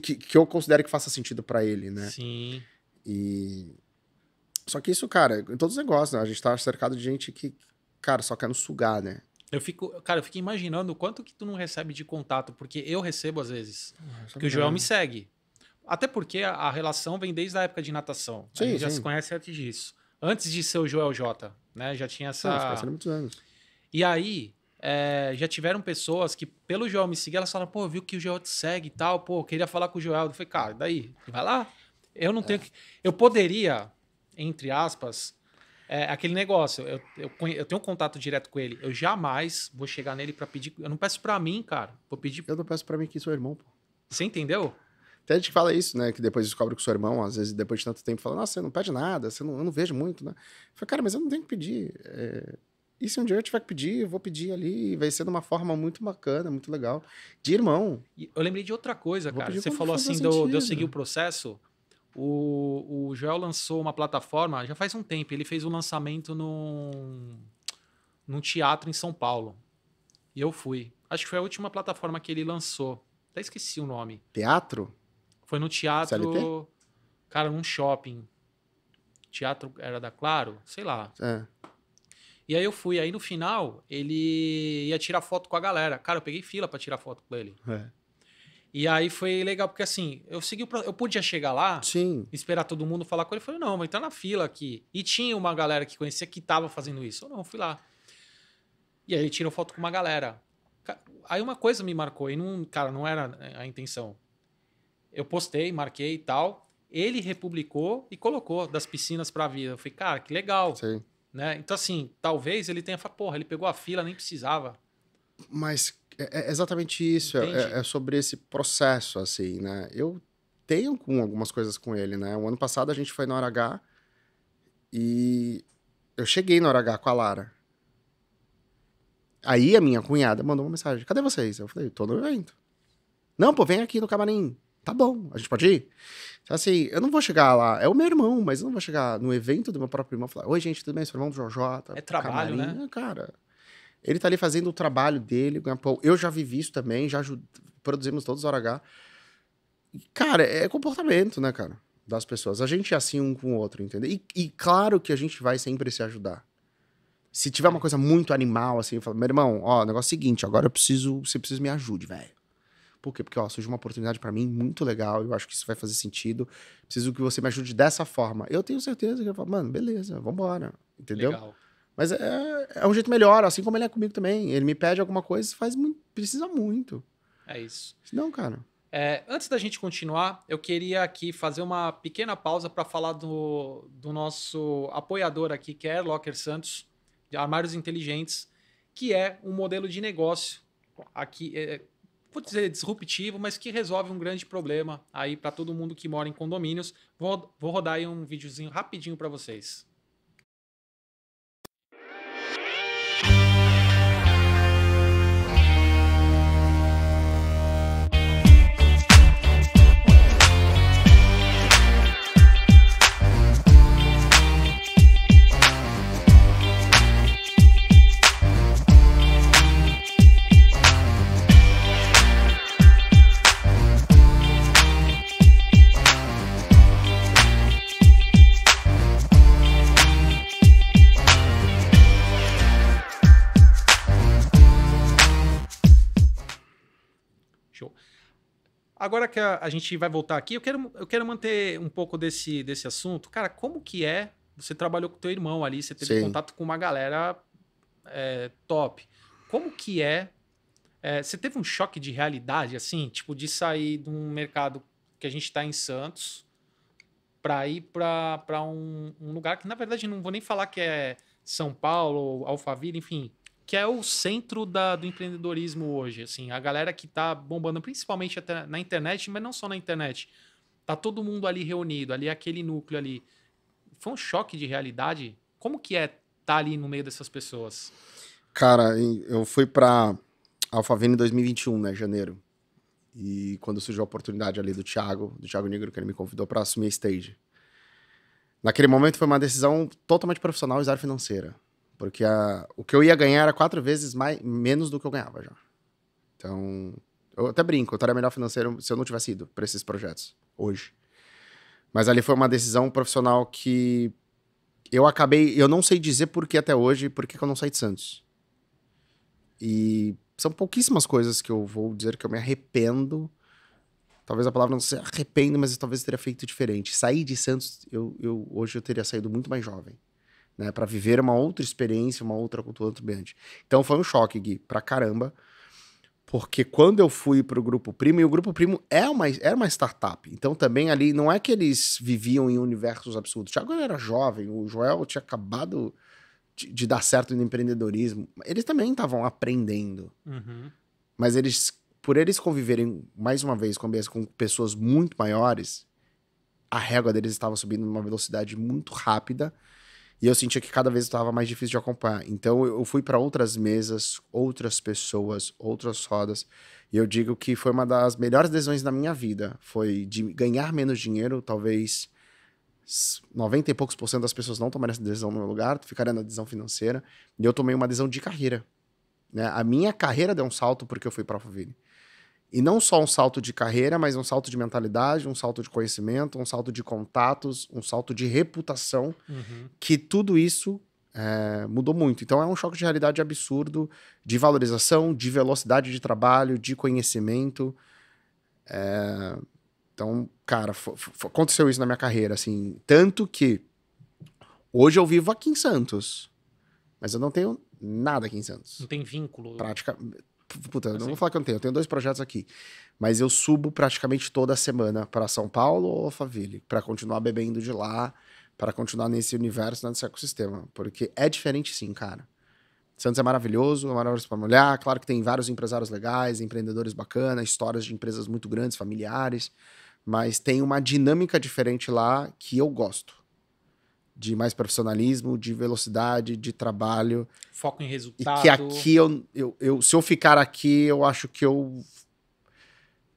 que eu considero que faça sentido pra ele, né? Sim. Só que isso, cara, em todos os negócios, né? A gente tá cercado de gente que, cara, só quer nos sugar, né? Eu fico imaginando o quanto que tu não recebe de contato, porque eu recebo às vezes. Porque o Joel me segue. Até porque a relação vem desde a época de natação. Sim, a gente já sim. se conhece antes disso. Antes de ser o Joel J, né? Já tinha essa... Se conhecendo há muitos anos. E aí, já tiveram pessoas que, pelo Joel me seguir, elas falaram, pô, viu que o Joel te segue e tal, pô, queria falar com o Joel. Eu falei, cara, daí, vai lá. Eu não tenho que... Eu poderia, entre aspas, aquele negócio, eu tenho um contato direto com ele, eu jamais vou chegar nele pra pedir... Eu não peço pra mim, cara, vou pedir... Eu não peço pra mim que sou irmão, pô. Você entendeu? Tem gente que fala isso, né? Que depois descobre que o seu irmão, às vezes, depois de tanto tempo, fala, nossa, você não pede nada, eu não vejo muito, né? Eu falei, cara, mas eu não tenho que pedir. E se um dia eu tiver que pedir, eu vou pedir ali, vai ser de uma forma muito bacana, muito legal. De irmão. E eu lembrei de outra coisa, Vou cara. pedir Você quando falou for assim fazer de eu seguir sentido. o processo. O Joel lançou uma plataforma, já faz um tempo, ele fez um lançamento num teatro em São Paulo. E eu fui. Acho que foi a última plataforma que ele lançou. Até esqueci o nome. Teatro? Foi no teatro, CLT? cara, num shopping. Teatro era da Claro? Sei lá. É. E aí eu fui. Aí no final, ele ia tirar foto com a galera. Cara, eu peguei fila pra tirar foto com ele. E aí foi legal, porque assim, eu podia chegar lá, Sim. esperar todo mundo falar com ele. Eu falei, não, vou entrar na fila aqui. E tinha uma galera que conhecia que tava fazendo isso. Eu não, fui lá. E aí ele tirou foto com uma galera. Aí uma coisa me marcou, e não, cara, não era a intenção. Eu postei, marquei e tal. Ele republicou e colocou das piscinas pra vida. Eu falei, cara, que legal. Sim. Né? Então, assim, talvez ele tenha falado, porra, ele pegou a fila, nem precisava. Mas é exatamente isso. Entende? É sobre esse processo, assim, né? Eu tenho algumas coisas com ele, né? O ano passado a gente foi no RH e eu cheguei no RH com a Lara. Aí a minha cunhada mandou uma mensagem: cadê vocês? Eu falei, tô no evento. Não, pô, vem aqui no camarim. Tá bom, a gente pode ir? Então, assim, eu não vou chegar lá. É o meu irmão, mas eu não vou chegar no evento do meu próprio irmão e falar: oi, gente, tudo bem? Seu irmão do Jojota. É trabalho, camarim. né? Cara, ele tá ali fazendo o trabalho dele. Eu já vivi isso também, produzimos todos os RH. Cara, é comportamento, né, cara? Das pessoas. A gente é assim um com o outro, entendeu? E claro que a gente vai sempre se ajudar. Se tiver uma coisa muito animal, assim, eu falo, meu irmão, ó, o negócio é o seguinte, agora você precisa me ajude, velho. Por quê? Porque, ó, surgiu uma oportunidade pra mim muito legal, eu acho que isso vai fazer sentido, preciso que você me ajude dessa forma. Eu tenho certeza que eu falo, mano, beleza, vambora, entendeu? Legal. Mas é um jeito melhor, assim como ele é comigo também. Ele me pede alguma coisa, precisa muito. É isso. Não, cara. Antes da gente continuar, eu queria aqui fazer uma pequena pausa para falar do nosso apoiador aqui, que é Locker Santos, de Armários Inteligentes, que é um modelo de negócio aqui, vou dizer disruptivo, mas que resolve um grande problema aí para todo mundo que mora em condomínios. Vou rodar aí um videozinho rapidinho para vocês. Show. Agora que a gente vai voltar aqui, eu quero manter um pouco desse assunto. Cara, como que é? Você trabalhou com teu irmão ali, você teve Sim. contato com uma galera top. Como que é? Você teve um choque de realidade, assim? Tipo, de sair de um mercado que a gente está em Santos para ir para um lugar que, na verdade, não vou nem falar que é São Paulo, Alphaville, enfim, que é o centro do empreendedorismo hoje, assim, a galera que tá bombando, principalmente até na internet, mas não só na internet. Tá todo mundo ali reunido, ali aquele núcleo ali. Foi um choque de realidade? Como que é estar ali no meio dessas pessoas? Cara, eu fui pra Alphaville em 2021, né, janeiro. E quando surgiu a oportunidade ali do Thiago Negro, que ele me convidou pra assumir a stage. Naquele momento foi uma decisão totalmente profissional e zero financeira. Porque o que eu ia ganhar era 4 vezes menos do que eu ganhava já. Então, eu até brinco, eu estaria melhor financeiro se eu não tivesse ido pra esses projetos, hoje. Mas ali foi uma decisão profissional que eu não sei dizer por que até hoje, por que eu não saí de Santos. E são pouquíssimas coisas que eu vou dizer que eu me arrependo. Talvez a palavra não seja arrependo, mas talvez eu teria feito diferente. Sair de Santos, hoje eu teria saído muito mais jovem, né? Pra viver uma outra experiência, uma outra cultura, outro ambiente. Então foi um choque, Gui, pra caramba. Porque quando eu fui pro Grupo Primo, e o Grupo Primo era uma startup. Então também ali, não é que eles viviam em universos absurdos. O Thiago era jovem, o Joel tinha acabado de dar certo no empreendedorismo. Eles também estavam aprendendo. Uhum. Mas eles por eles conviverem, mais uma vez, com pessoas muito maiores, a régua deles estava subindo numa velocidade muito rápida e eu sentia que cada vez estava mais difícil de acompanhar. Então eu fui para outras mesas, outras pessoas, outras rodas e eu digo que foi uma das melhores decisões da minha vida. Foi de ganhar menos dinheiro, talvez 90 e poucos % das pessoas não tomaram essa decisão no meu lugar, ficaram na decisão financeira e eu tomei uma decisão de carreira. Né? A minha carreira deu um salto porque eu fui para a Alphaville. E não só um salto de carreira, mas um salto de mentalidade, um salto de conhecimento, um salto de contatos, um salto de reputação, que tudo isso mudou muito. Então é um choque de realidade absurdo, de valorização, de velocidade de trabalho, de conhecimento. Então, cara, aconteceu isso na minha carreira, assim. Tanto que hoje eu vivo aqui em Santos, mas eu não tenho nada aqui em Santos. Não tem vínculo. Puta, assim, não vou falar que eu tenho 2 projetos aqui, mas eu subo praticamente toda semana para São Paulo ou Alphaville, para continuar bebendo de lá, para continuar nesse universo, nesse ecossistema, porque é diferente sim, cara. Santos é maravilhoso para olhar, claro que tem vários empresários legais, empreendedores bacanas, histórias de empresas muito grandes, familiares, mas tem uma dinâmica diferente lá que eu gosto. De mais profissionalismo, de velocidade, de trabalho. Foco em resultado. E que aqui, se eu ficar aqui, eu acho que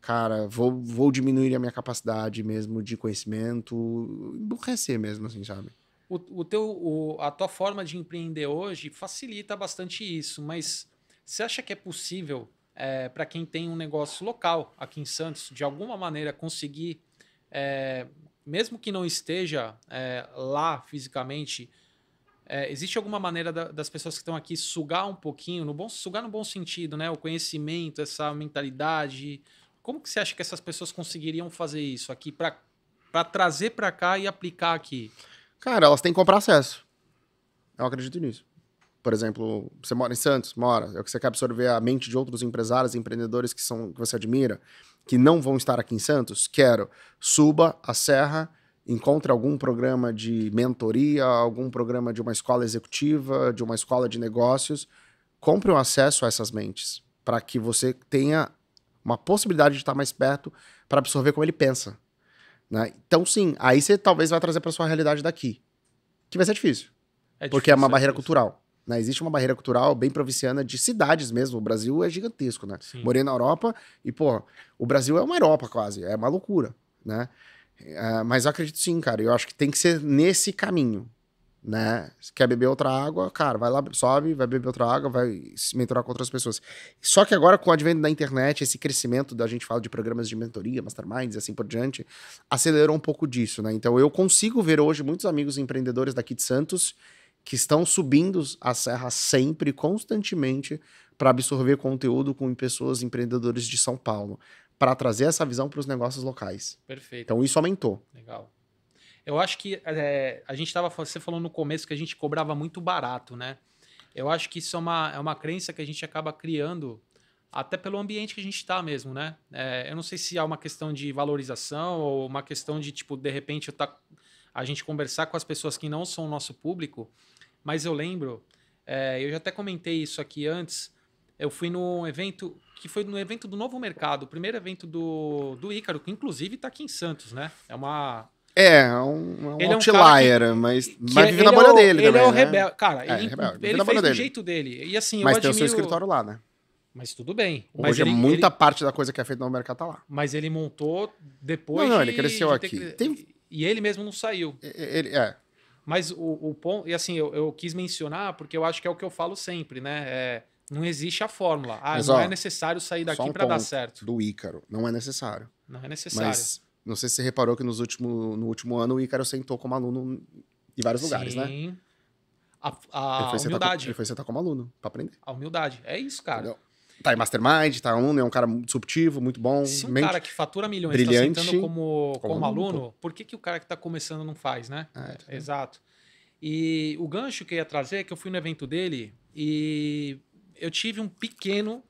cara, vou diminuir a minha capacidade mesmo de conhecimento, emburrecer mesmo, assim, sabe? A tua forma de empreender hoje facilita bastante isso, mas você acha que é possível, para quem tem um negócio local aqui em Santos, de alguma maneira conseguir... mesmo que não esteja lá fisicamente, existe alguma maneira das pessoas que estão aqui sugar um pouquinho, sugar no bom sentido, né? O conhecimento, essa mentalidade. Como que você acha que essas pessoas conseguiriam fazer isso aqui para trazer para cá e aplicar aqui? Cara, elas têm que comprar acesso. Eu acredito nisso. Por exemplo, você mora em Santos? Mora. Você quer absorver a mente de outros empresários e empreendedores que você admira, que não vão estar aqui em Santos? Quero. Suba a serra, encontre algum programa de mentoria, algum programa de uma escola executiva, de uma escola de negócios. Compre um acesso a essas mentes, para que você tenha uma possibilidade de estar mais perto para absorver como ele pensa. Né? Então, sim, aí você talvez vai trazer para sua realidade daqui, que vai ser difícil, porque é uma barreira cultural. Né? Existe uma barreira cultural bem provinciana de cidades mesmo. O Brasil é gigantesco, né? Sim. Morei na Europa e, pô, o Brasil é uma Europa quase, é uma loucura, né? Mas eu acredito sim, cara, eu acho que tem que ser nesse caminho, né? Se quer beber outra água, cara, vai lá, sobe, vai beber outra água, vai se mentorar com outras pessoas. Só que agora, com o advento da internet, esse crescimento da gente fala de programas de mentoria, masterminds e assim por diante, acelerou um pouco disso, né? Então eu consigo ver hoje muitos amigos empreendedores daqui de Santos que estão subindo a serra sempre, constantemente, para absorver conteúdo com pessoas, empreendedores de São Paulo, para trazer essa visão para os negócios locais. Perfeito. Então isso aumentou. Legal. Eu acho que você falou no começo que a gente cobrava muito barato, né? Eu acho que isso é uma crença que a gente acaba criando até pelo ambiente que a gente está mesmo, né? Eu não sei se é uma questão de valorização ou uma questão de, tipo, de repente a gente conversar com as pessoas que não são o nosso público, mas eu lembro, eu já até comentei isso aqui antes, eu fui num evento, que foi no evento do Novo Mercado, o primeiro evento do Ícaro, que inclusive está aqui em Santos, né? É um ele outlier, é um mas vive na bolha dele ele também, é o né? rebelde. Cara, ele fez do jeito dele. E assim, mas eu tem admiro... o seu escritório lá, né? Mas tudo bem. Hoje muita parte da coisa que é feita no mercado tá lá. Mas ele montou depois ele cresceu aqui. E ele mesmo não saiu. Mas o ponto... E assim, eu quis mencionar porque eu acho que é o que eu falo sempre, né? Não existe a fórmula. Mas, não é necessário sair daqui para dar certo. Do Ícaro, não é necessário. Não é necessário. Mas não sei se você reparou que no último ano o Ícaro sentou como aluno em vários lugares, né? Sim. A humildade. Ele foi sentar como aluno pra aprender. A humildade. É isso, cara. Entendeu? Tá em Mastermind, tá aluno, é um cara disruptivo, muito bom. Se um cara que fatura milhões brilhante, tá sentando como aluno, por que o cara que tá começando não faz, né? Exato. E o gancho que eu ia trazer é que eu fui no evento dele e eu tive um pequeno,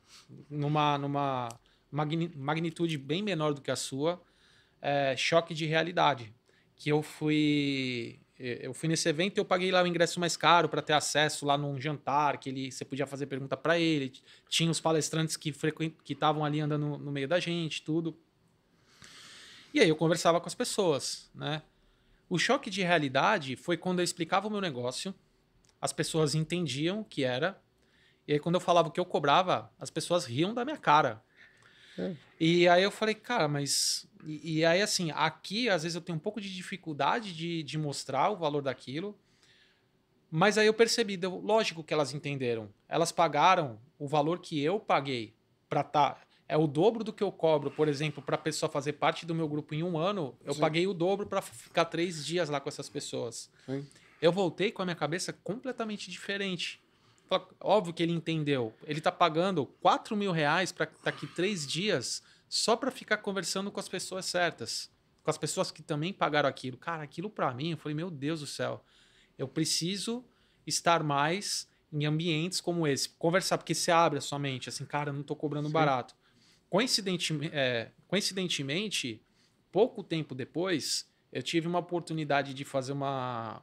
numa magnitude bem menor do que a sua, choque de realidade. Que eu fui eu fui nesse evento e eu paguei lá o ingresso mais caro para ter acesso lá num jantar, que você podia fazer pergunta para ele. Tinha os palestrantes que estavam ali andando no meio da gente, tudo. E aí eu conversava com as pessoas, né? O choque de realidade foi quando eu explicava o meu negócio, as pessoas entendiam o que era, e aí quando eu falava o que eu cobrava, as pessoas riam da minha cara. E aí eu falei, cara, mas... E aí, assim, aqui, às vezes eu tenho um pouco de dificuldade de mostrar o valor daquilo, mas aí eu percebi, lógico que elas entenderam. Elas pagaram o valor que eu paguei para é o dobro do que eu cobro, por exemplo, para a pessoa fazer parte do meu grupo em um ano, eu paguei o dobro para ficar 3 dias lá com essas pessoas. Sim. Eu voltei com a minha cabeça completamente diferente. Óbvio que ele entendeu. Ele tá pagando R$ 4.000 para estar aqui 3 dias só para ficar conversando com as pessoas certas. Com as pessoas que também pagaram aquilo. Cara, aquilo para mim, eu falei, meu Deus do céu. Eu preciso estar mais em ambientes como esse. Conversar, porque você abre a sua mente. Assim, cara, eu não tô cobrando barato. Coincidentemente, pouco tempo depois, eu tive uma oportunidade de fazer uma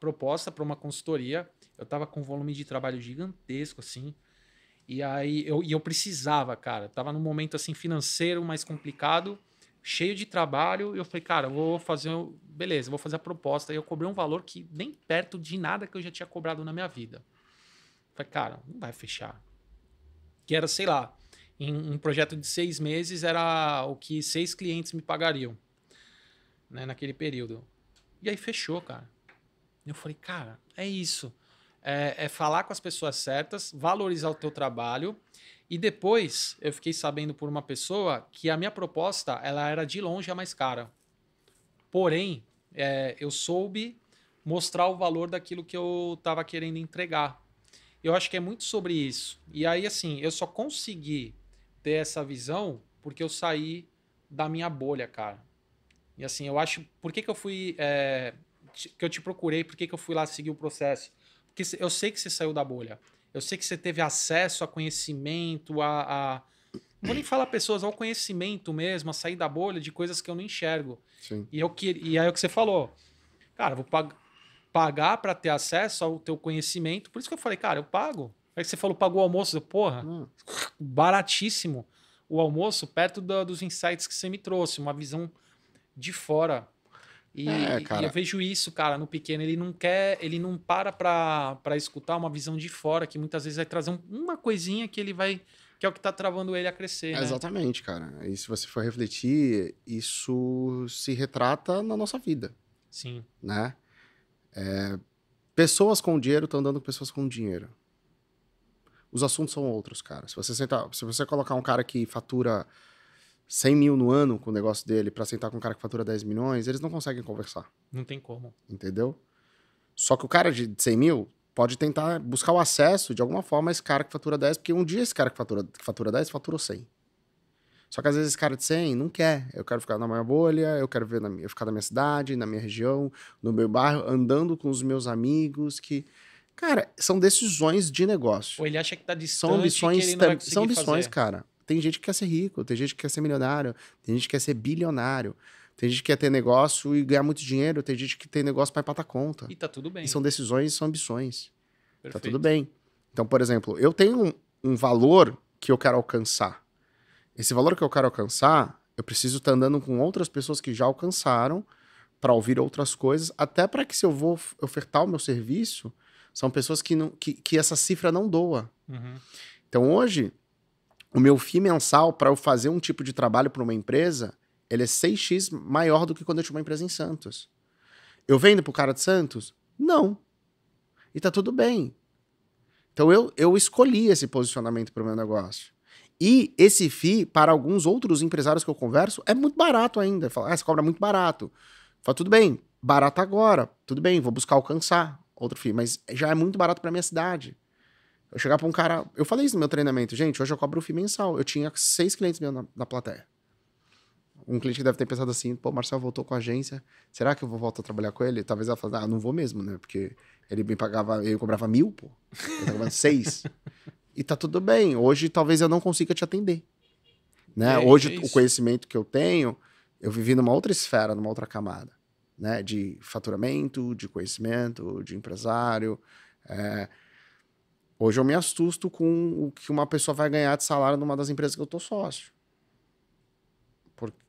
proposta para uma consultoria. Eu tava com um volume de trabalho gigantesco, assim. E aí eu precisava, cara. Tava num momento assim financeiro mais complicado, cheio de trabalho. E eu falei, cara, eu vou fazer. Beleza, eu vou fazer a proposta. E eu cobrei um valor que nem perto de nada que eu já tinha cobrado na minha vida. Eu falei, cara, não vai fechar. Que era, sei lá, em um projeto de 6 meses era o que 6 clientes me pagariam, né, naquele período. E aí fechou, cara. Eu falei, cara, é isso. É falar com as pessoas certas, valorizar o teu trabalho. E depois eu fiquei sabendo por uma pessoa que a minha proposta ela era de longe a mais cara. Porém, eu soube mostrar o valor daquilo que eu estava querendo entregar. Eu acho que é muito sobre isso. E aí, assim, eu só consegui ter essa visão porque eu saí da minha bolha, cara. E assim, eu acho... Por que eu fui... que eu te procurei, por que eu fui lá seguir o processo? Porque eu sei que você saiu da bolha. Eu sei que você teve acesso a conhecimento, não vou nem falar pessoas, ao conhecimento mesmo, a sair da bolha de coisas que eu não enxergo. Sim. E aí é o que você falou. Cara, eu vou pagar para ter acesso ao teu conhecimento. Por isso que eu falei, cara, eu pago. Aí você falou, pagou o almoço. Porra, baratíssimo o almoço, perto dos insights que você me trouxe. Uma visão de fora. E eu vejo isso, cara, no pequeno. Ele não para escutar uma visão de fora, que muitas vezes vai trazer uma coisinha que que é o que tá travando ele a crescer, né? Exatamente, cara. E se você for refletir, isso se retrata na nossa vida. Sim. Né? Pessoas com dinheiro estão andando com pessoas com dinheiro. Os assuntos são outros, cara. Se você colocar um cara que fatura 100 mil no ano com o negócio dele pra sentar com um cara que fatura 10 milhões, eles não conseguem conversar. Não tem como. Entendeu? Só que o cara de 100 mil pode tentar buscar o acesso de alguma forma a esse cara que fatura 10, porque um dia esse cara que fatura 10 faturou 100. Só que às vezes esse cara de 100 não quer. Eu quero ficar na minha bolha, eu quero ficar na minha cidade, na minha região, no meu bairro, andando com os meus amigos que... Cara, são decisões de negócio. Ou ele acha que tá distante, são ambições, que ele não vai conseguir são ambições, fazer. cara. Tem gente que quer ser rico, tem gente que quer ser milionário, tem gente que quer ser bilionário, tem gente que quer ter negócio e ganhar muito dinheiro, tem gente que tem negócio pra empatar conta. E tá tudo bem. E são decisões e são ambições. Perfeito. Tá tudo bem. Então, por exemplo, eu tenho um valor que eu quero alcançar. Esse valor que eu quero alcançar, eu preciso estar andando com outras pessoas que já alcançaram para ouvir outras coisas, até para que se eu vou ofertar o meu serviço, são pessoas que essa cifra não doa. Uhum. Então, hoje, o meu FII mensal para eu fazer um tipo de trabalho para uma empresa, ele é 6x maior do que quando eu tinha uma empresa em Santos. Eu vendo pro cara de Santos? Não. E tá tudo bem. Então, eu escolhi esse posicionamento para o meu negócio. E esse FII, para alguns outros empresários que eu converso, é muito barato ainda. Fala, você cobra muito barato. Fala, tudo bem, barato agora. Tudo bem, vou buscar alcançar outro FII. Mas já é muito barato para minha cidade. Eu chegar para um cara... Eu falei isso no meu treinamento. Gente, hoje eu cobro o FII mensal. Eu tinha 6 clientes meus na plateia. Um cliente que deve ter pensado assim, pô, Marcel voltou com a agência. Será que eu vou voltar a trabalhar com ele? Talvez ela falasse, não vou mesmo, né? Porque ele me pagava... Ele cobrava 1.000, pô. Eu tava cobrando 6. E tá tudo bem. Hoje, talvez eu não consiga te atender. Né? Hoje, o conhecimento que eu tenho, eu vivi numa outra esfera, numa outra camada. né? De faturamento, de conhecimento, de empresário. Hoje eu me assusto com o que uma pessoa vai ganhar de salário numa das empresas que eu tô sócio.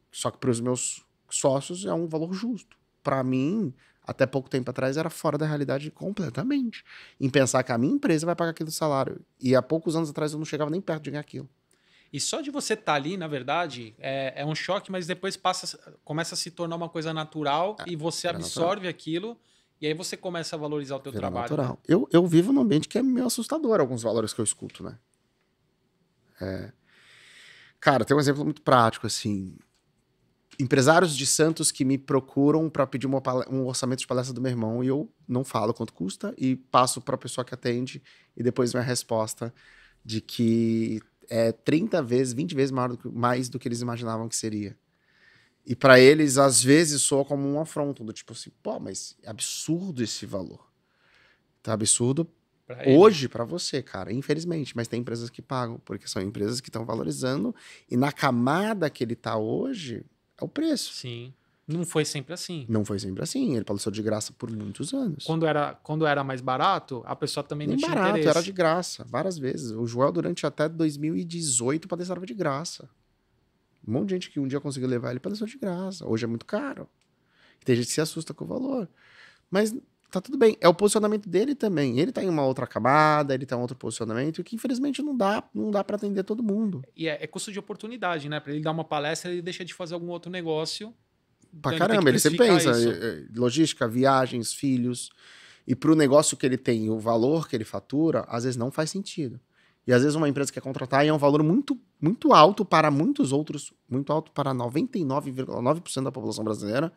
Só que para os meus sócios é um valor justo. Para mim, até pouco tempo atrás, era fora da realidade completamente. Em pensar que a minha empresa vai pagar aquele salário. E há poucos anos atrás eu não chegava nem perto de ganhar aquilo. E só de você estar ali, na verdade, é um choque, mas depois começa a se tornar uma coisa natural e você absorve aquilo e aí você começa a valorizar o teu trabalho. Natural. Né? Eu vivo num ambiente que é meio assustador, alguns valores que eu escuto, né? Cara, tem um exemplo muito prático, assim. Empresários de Santos que me procuram para pedir um orçamento de palestra do meu irmão e eu não falo quanto custa e passo para a pessoa que atende e depois vem a resposta de que é 30 vezes, 20 vezes mais do que eles imaginavam que seria. E para eles, às vezes, soa como um afronto, do tipo assim, pô, mas é absurdo esse valor. Tá absurdo hoje para você, cara, infelizmente, mas tem empresas que pagam, porque são empresas que estão valorizando e na camada que ele tá hoje é o preço. Sim. Não foi sempre assim. Não foi sempre assim. Ele palestrou de graça por muitos anos. Quando era mais barato, a pessoa também não tinha interesse. Nem barato, era de graça, várias vezes. O Joel, durante até 2018, palestrava de graça. Um monte de gente que um dia conseguiu levar ele palestrou de graça. Hoje é muito caro. Tem gente que se assusta com o valor. Mas tá tudo bem. É o posicionamento dele também. Ele tá em uma outra camada, ele tá em outro posicionamento, que infelizmente não dá para atender todo mundo. E é custo de oportunidade, né? Para ele dar uma palestra, ele deixa de fazer algum outro negócio. Pra caramba, ele sempre pensa, logística, viagens, filhos. E pro negócio que ele tem, o valor que ele fatura, às vezes não faz sentido. E às vezes uma empresa quer contratar e é um valor muito, muito alto para muitos outros, muito alto para 99,9% da população brasileira.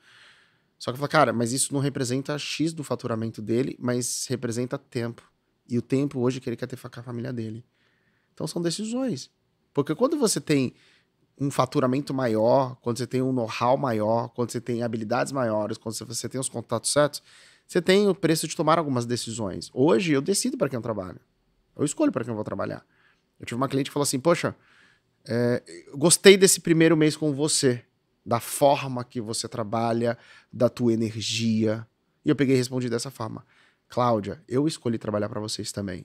Só que fala, cara, mas isso não representa X do faturamento dele, mas representa tempo. E o tempo hoje que ele quer ter com a família dele. Então são decisões. Porque quando você tem um faturamento maior, quando você tem um know-how maior, quando você tem habilidades maiores, quando você tem os contatos certos, você tem o preço de tomar algumas decisões. Hoje eu decido para quem eu trabalho. Eu escolho para quem eu vou trabalhar. Eu tive uma cliente que falou assim, poxa, gostei desse primeiro mês com você, da forma que você trabalha, da tua energia. E eu peguei e respondi dessa forma. Cláudia, eu escolhi trabalhar para vocês também.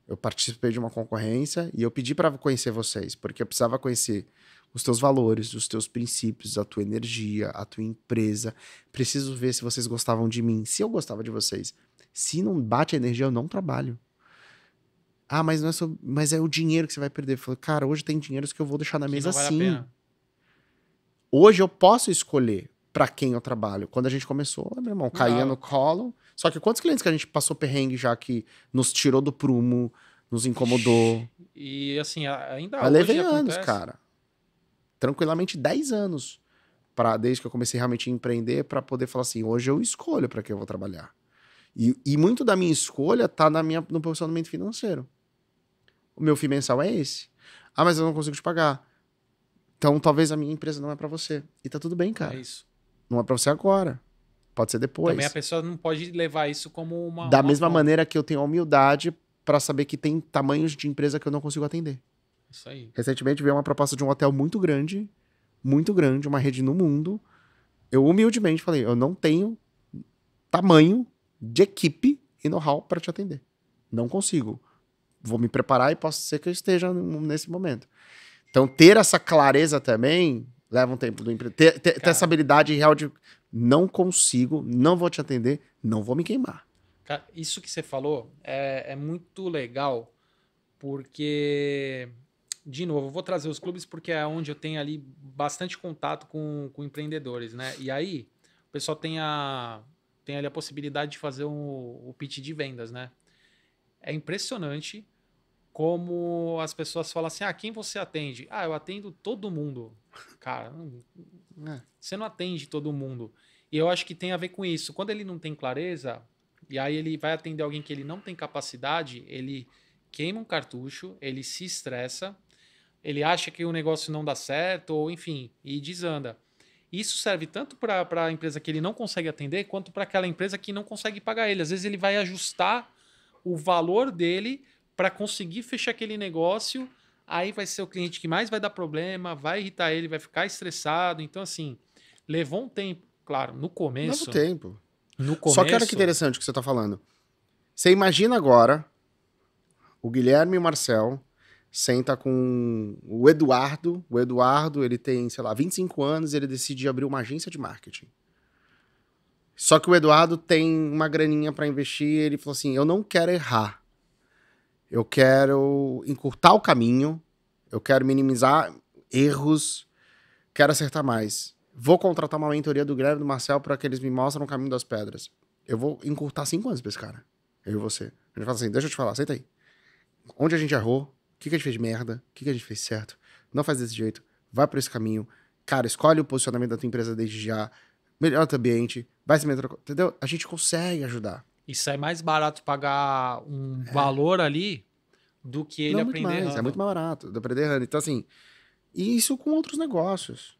Eu participei de uma concorrência e eu pedi para conhecer vocês, porque eu precisava conhecer os teus valores, os teus princípios, a tua energia, a tua empresa. Preciso ver se vocês gostavam de mim, se eu gostava de vocês. Se não bate a energia, eu não trabalho. Ah, mas não é só, mas é o dinheiro que você vai perder. Eu falei, cara, hoje tem dinheiros que eu vou deixar na mesa sim. Hoje eu posso escolher para quem eu trabalho. Quando a gente começou, meu irmão, caía no colo. Só que quantos clientes que a gente passou perrengue já que nos tirou do prumo, nos incomodou? E assim, ainda hoje levei anos, cara. Tranquilamente 10 anos. Desde que eu comecei realmente a empreender, para poder falar assim, hoje eu escolho para que eu vou trabalhar. E muito da minha escolha tá no posicionamento financeiro. O meu FII mensal é esse. Ah, mas eu não consigo te pagar. Então talvez a minha empresa não é para você. E tá tudo bem, cara. É isso. Não é para você agora. Pode ser depois. Também a pessoa não pode levar isso como uma... Da mesma maneira que eu tenho a humildade para saber que tem tamanhos de empresa que eu não consigo atender. Isso aí. Recentemente veio uma proposta de um hotel muito grande, uma rede no mundo. Eu humildemente falei, eu não tenho tamanho de equipe e know-how para te atender. Não consigo. Vou me preparar e posso ser que eu esteja nesse momento. Então, ter essa clareza também leva um tempo do empreendedor. Ter essa habilidade real de não consigo, não vou te atender, não vou me queimar. Cara, isso que você falou é muito legal, porque, de novo, eu vou trazer os clubes porque é onde eu tenho ali bastante contato com empreendedores, né? E aí, o pessoal tem ali a possibilidade de fazer o pitch de vendas, né? É impressionante como as pessoas falam assim, quem você atende? Eu atendo todo mundo. Cara, você não atende todo mundo. E eu acho que tem a ver com isso. Quando ele não tem clareza, e aí ele vai atender alguém que ele não tem capacidade, ele queima um cartucho, ele se estressa, ele acha que o negócio não dá certo, ou enfim, e desanda. Isso serve tanto para a empresa que ele não consegue atender, quanto para aquela empresa que não consegue pagar ele. Às vezes ele vai ajustar o valor dele para conseguir fechar aquele negócio, aí vai ser o cliente que mais vai dar problema, vai irritar ele, vai ficar estressado. Então, assim, levou um tempo. claro, no começo... Novo tempo. No começo... Só que olha que interessante o que você tá falando. Você imagina agora o Guilherme e o Marcel senta com o Eduardo. O Eduardo, ele tem, sei lá, 25 anos e ele decide abrir uma agência de marketing. Só que o Eduardo tem uma graninha pra investir e ele falou assim, eu não quero errar. Eu quero encurtar o caminho, eu quero minimizar erros, quero acertar mais. Vou contratar uma mentoria do Guilherme e do Marcel para que eles me mostrem o caminho das pedras. Eu vou encurtar 5 anos pra esse cara. Eu e você. A gente fala assim, deixa eu te falar, senta aí. Onde a gente errou, o que a gente fez de merda, o que a gente fez certo. Não faz desse jeito, vai por esse caminho. Cara, escolhe o posicionamento da tua empresa desde já, melhora o teu ambiente, vai se meter, entendeu? A gente consegue ajudar. Isso é mais barato pagar um valor ali do que ele Não, aprender muito mais, errando. é muito mais barato de aprender errando. Então, assim, e isso com outros negócios.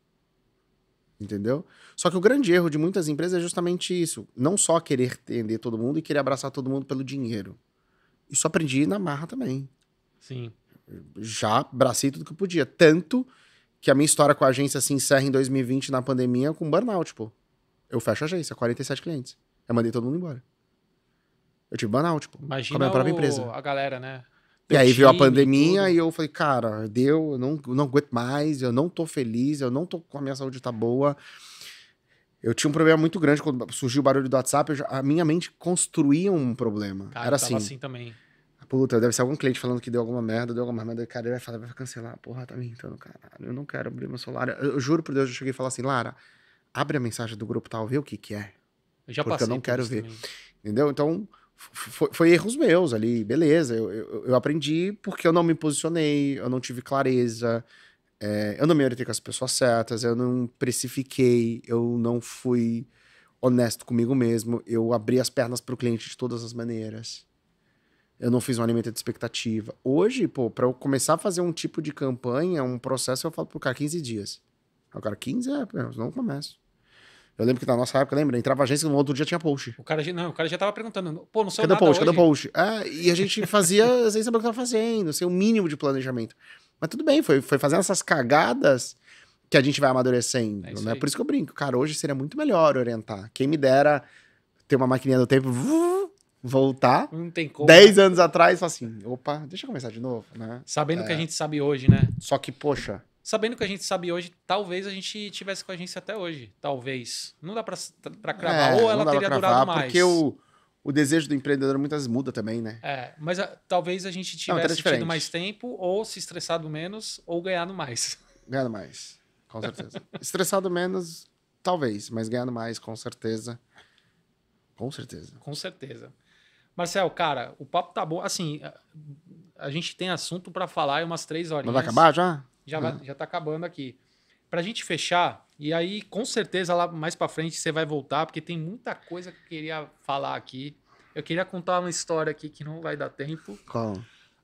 Entendeu? Só que o grande erro de muitas empresas é justamente isso. Não só querer atender todo mundo e querer abraçar todo mundo pelo dinheiro. Isso aprendi na marra também. Sim. Já abracei tudo que eu podia. Tanto que a minha história com a agência se encerra em 2020 na pandemia com burnout, pô. Eu fecho a agência, 47 clientes. Eu mandei todo mundo embora. Eu tive burnout, pô. Com a Imagina minha própria empresa. a galera, né? E Teu aí veio a time, pandemia tudo. e eu falei, cara, deu, eu não aguento mais, eu não tô feliz, eu não tô com a minha saúde tá boa. Eu tinha um problema muito grande quando surgiu o barulho do WhatsApp, a minha mente construía um problema. Cara, Era eu tava assim, assim também. puta, deve ser algum cliente falando que deu alguma merda, cara, ele vai falar, vai cancelar, porra, tá me irritando, caralho, eu não quero abrir meu celular. Eu juro por Deus, eu cheguei e falei assim, Lara, abre a mensagem do grupo tal, vê o que que é, Eu já porque passei eu não por quero isso ver. também. Entendeu? Então, foi erros meus ali, beleza. Eu aprendi porque eu não me posicionei, eu não tive clareza, eu não me orientei com as pessoas certas, eu não precifiquei, eu não fui honesto comigo mesmo, eu abri as pernas pro cliente de todas as maneiras. Eu não fiz um alimento de expectativa. Hoje, pô, pra eu começar a fazer um tipo de campanha, um processo, eu falo pro cara 15 dias. O cara, 15 eu não começo. Eu lembro que na nossa época, lembra? Entrava a agência e no outro dia tinha post. O cara já tava perguntando, pô, não sou Cadê o nada post? hoje. Cadê o post? E a gente fazia sem saber o que tava fazendo, sem o mínimo de planejamento. Mas tudo bem, foi fazendo essas cagadas que a gente vai amadurecendo, É isso né? aí. Por isso que eu brinco. Cara, hoje seria muito melhor orientar. Quem me dera ter uma maquininha do tempo, voltar, Não tem como. 10 anos atrás, e falar assim, opa, deixa eu começar de novo, né? Sabendo o que a gente sabe hoje, né? Só que, poxa, Sabendo o que a gente sabe hoje, talvez a gente tivesse com a agência até hoje. Talvez. Não dá pra cravar. Ou não ela dá pra teria cravar, durado mais. porque o desejo do empreendedor muitas vezes muda também, né? Mas talvez a gente Não, tivesse diferente. tido mais tempo, ou se estressado menos, ou ganhado mais. Ganhando mais, com certeza. Estressado menos, talvez, mas ganhando mais, com certeza. Com certeza. Com certeza. Marcel, cara, o papo tá bom. Assim, a gente tem assunto pra falar em umas 3 horinhas. Mas vai acabar já? Já tá acabando aqui. Pra gente fechar, e aí com certeza lá mais pra frente você vai voltar, porque tem muita coisa que eu queria falar aqui. Eu queria contar uma história aqui que não vai dar tempo. Qual?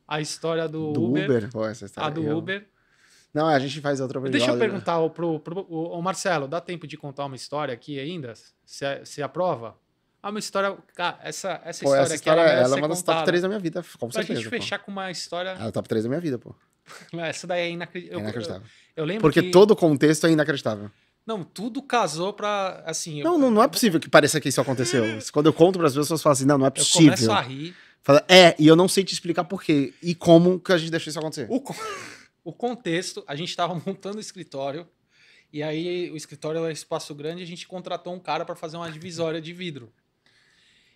A história do Do Uber. Uber? Pô, essa história A do Uber. Não, a gente faz outra Deixa eu episódio, né? perguntar o Marcelo, dá tempo de contar uma história aqui ainda? Se aprova? Uma história... Cara, essa Pô, história essa aqui, história, merece ela é ser uma das contada. top 3 da minha vida, com Pra certeza. gente fechar com uma história... Ela é top 3 da minha vida, pô. Essa daí é É inacreditável. inacreditável. Eu lembro Porque que... todo o contexto é inacreditável. Não, tudo casou pra... Assim, Não é possível que pareça que isso aconteceu. Quando eu conto para as pessoas, falam assim, não é eu possível. começo a rir. Fala, e eu não sei te explicar por quê. E como que a gente deixou isso acontecer. O contexto, a gente tava montando o escritório, e aí o escritório era um espaço grande, e a gente contratou um cara para fazer uma divisória de vidro.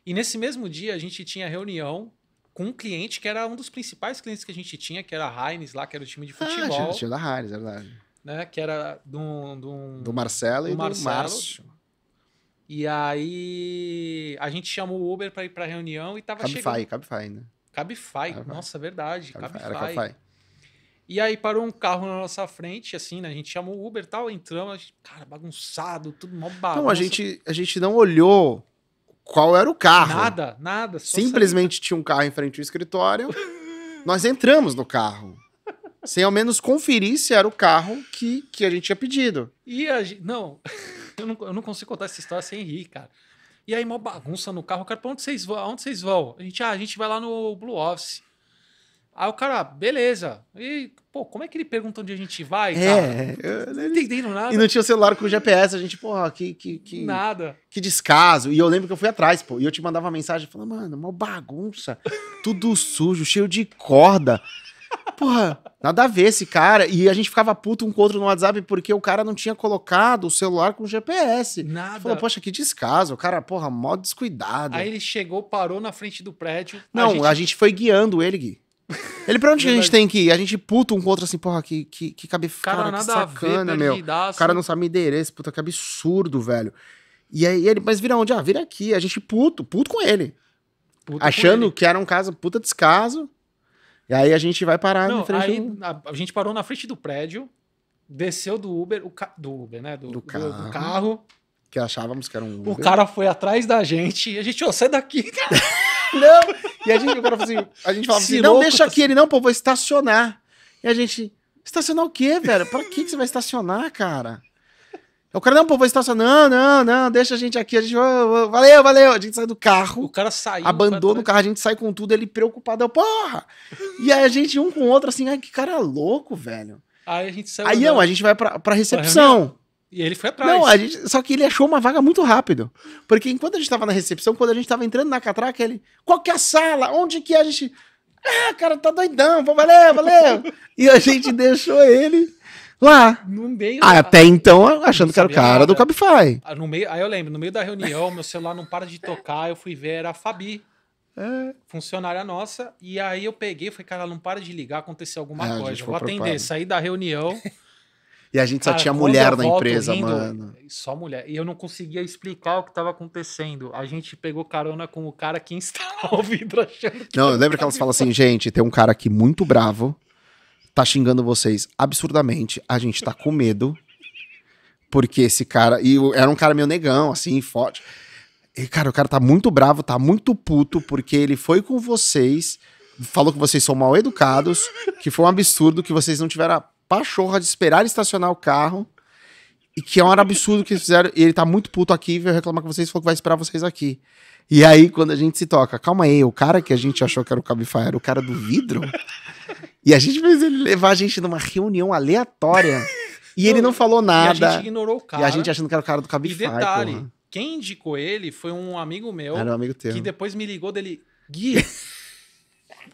E nesse mesmo dia, a gente tinha reunião com um cliente que era um dos principais clientes que a gente tinha, que era a Heinz lá, que era o time de futebol. Tinha da Harris, é verdade. Né, que era Do Marcelo e do Márcio. E aí a gente chamou o Uber para ir para reunião e tava chegando. Cabify, né? Cabify, nossa, verdade, Era Cabify. Cabify. E aí parou um carro na nossa frente, assim, né? A gente chamou o Uber e tal, entramos, a gente, cara, bagunçado, tudo mó bagunça. Não, a gente não olhou qual era o carro. Nada. Só Simplesmente tinha um carro em frente ao escritório. Nós entramos no carro. Sem ao menos conferir se era o carro que a gente tinha pedido. E não, eu não consigo contar essa história sem rir, cara. E aí, mó bagunça no carro. O cara, pra onde vocês vão? Aonde vocês vão? A gente vai lá no Blue Office. Aí o cara, beleza. E, pô, como é que ele pergunta onde a gente vai, cara? Eu Não entendendo nada. E não tinha celular com GPS, a gente, porra, Nada. que descaso. E eu lembro que eu fui atrás, pô. E eu te mandava uma mensagem falando, mano, uma bagunça, tudo sujo, cheio de corda. Porra, nada a ver esse cara. E a gente ficava puto um com o outro no WhatsApp porque o cara não tinha colocado o celular com GPS. Nada. Falou, poxa, que descaso. O cara, porra, mó descuidado. Aí ele chegou, parou na frente do prédio. Não, a gente foi guiando ele, Gui. Ele, pra onde que a gente tem que ir? A gente puto um com o outro assim, porra, que Cara, que nada sacana, a ver, meu. O cara não sabe me endereço, puta, que absurdo, velho. E aí ele, mas vira onde? Ah, vira aqui. A gente puto com ele. Puta achando com ele. que era um caso puta descaso. E aí a gente vai parar Não, na frente aí do... a gente parou na frente do prédio, desceu do Uber, do Uber, né? Do carro. Que achávamos que era um Uber. O cara foi atrás da gente e a gente, ó, sai daqui. Não! E a gente, falava assim, não, deixa aqui. Ele, não, pô, vou estacionar. E a gente, estacionar o quê, velho? Pra que você vai estacionar, cara? O cara, não, pô, vou estacionar. Não, deixa a gente aqui. A gente, valeu. A gente sai do carro. O cara saiu. Abandona o carro, a gente sai com tudo, ele preocupado, eu, porra! E aí a gente, um com o outro, assim, ai, que cara louco, velho. Aí a gente saiu. Aí não, a gente vai pra recepção. E ele foi atrás. Não, só que ele achou uma vaga muito rápido. Porque enquanto a gente tava na recepção, quando a gente tava entrando na catraca, ele, qual que é a sala? Onde que é? A gente, cara, tá doidão, valeu. E a gente deixou ele lá. No meio. Até então, achando que era o cara do Cabify. No meio, aí eu lembro, no meio da reunião, meu celular não para de tocar, eu fui ver, era a Fabi. Funcionária nossa. E aí eu peguei, falei, cara, ela não para de ligar, aconteceu alguma coisa. Vou atender, saí da reunião. E a gente só tinha mulher na empresa, rindo, mano. Só mulher. E eu não conseguia explicar o que estava acontecendo. A gente pegou carona com o cara que instalou o vidro achando que... Não, eu lembro que elas falam assim, gente, tem um cara aqui muito bravo, tá xingando vocês absurdamente, a gente tá com medo, porque esse cara... E era um cara meio negão, assim, forte. E, cara, o cara tá muito bravo, tá muito puto, porque ele foi com vocês, falou que vocês são mal educados, que foi um absurdo, que vocês não tiveram a pachorra de esperar estacionar o carro, e que é um absurdo que eles fizeram, e ele tá muito puto aqui, veio reclamar com vocês, falou que vai esperar vocês aqui. E aí, quando a gente se toca, calma aí, o cara que a gente achou que era o Cabify era o cara do vidro? E a gente fez ele levar a gente numa reunião aleatória, e ele não falou nada. E a gente ignorou o cara. E a gente achando que era o cara do Cabify, e detalhe, porra. Quem indicou ele foi um amigo meu, Era um amigo teu. Que depois me ligou dele, Gui,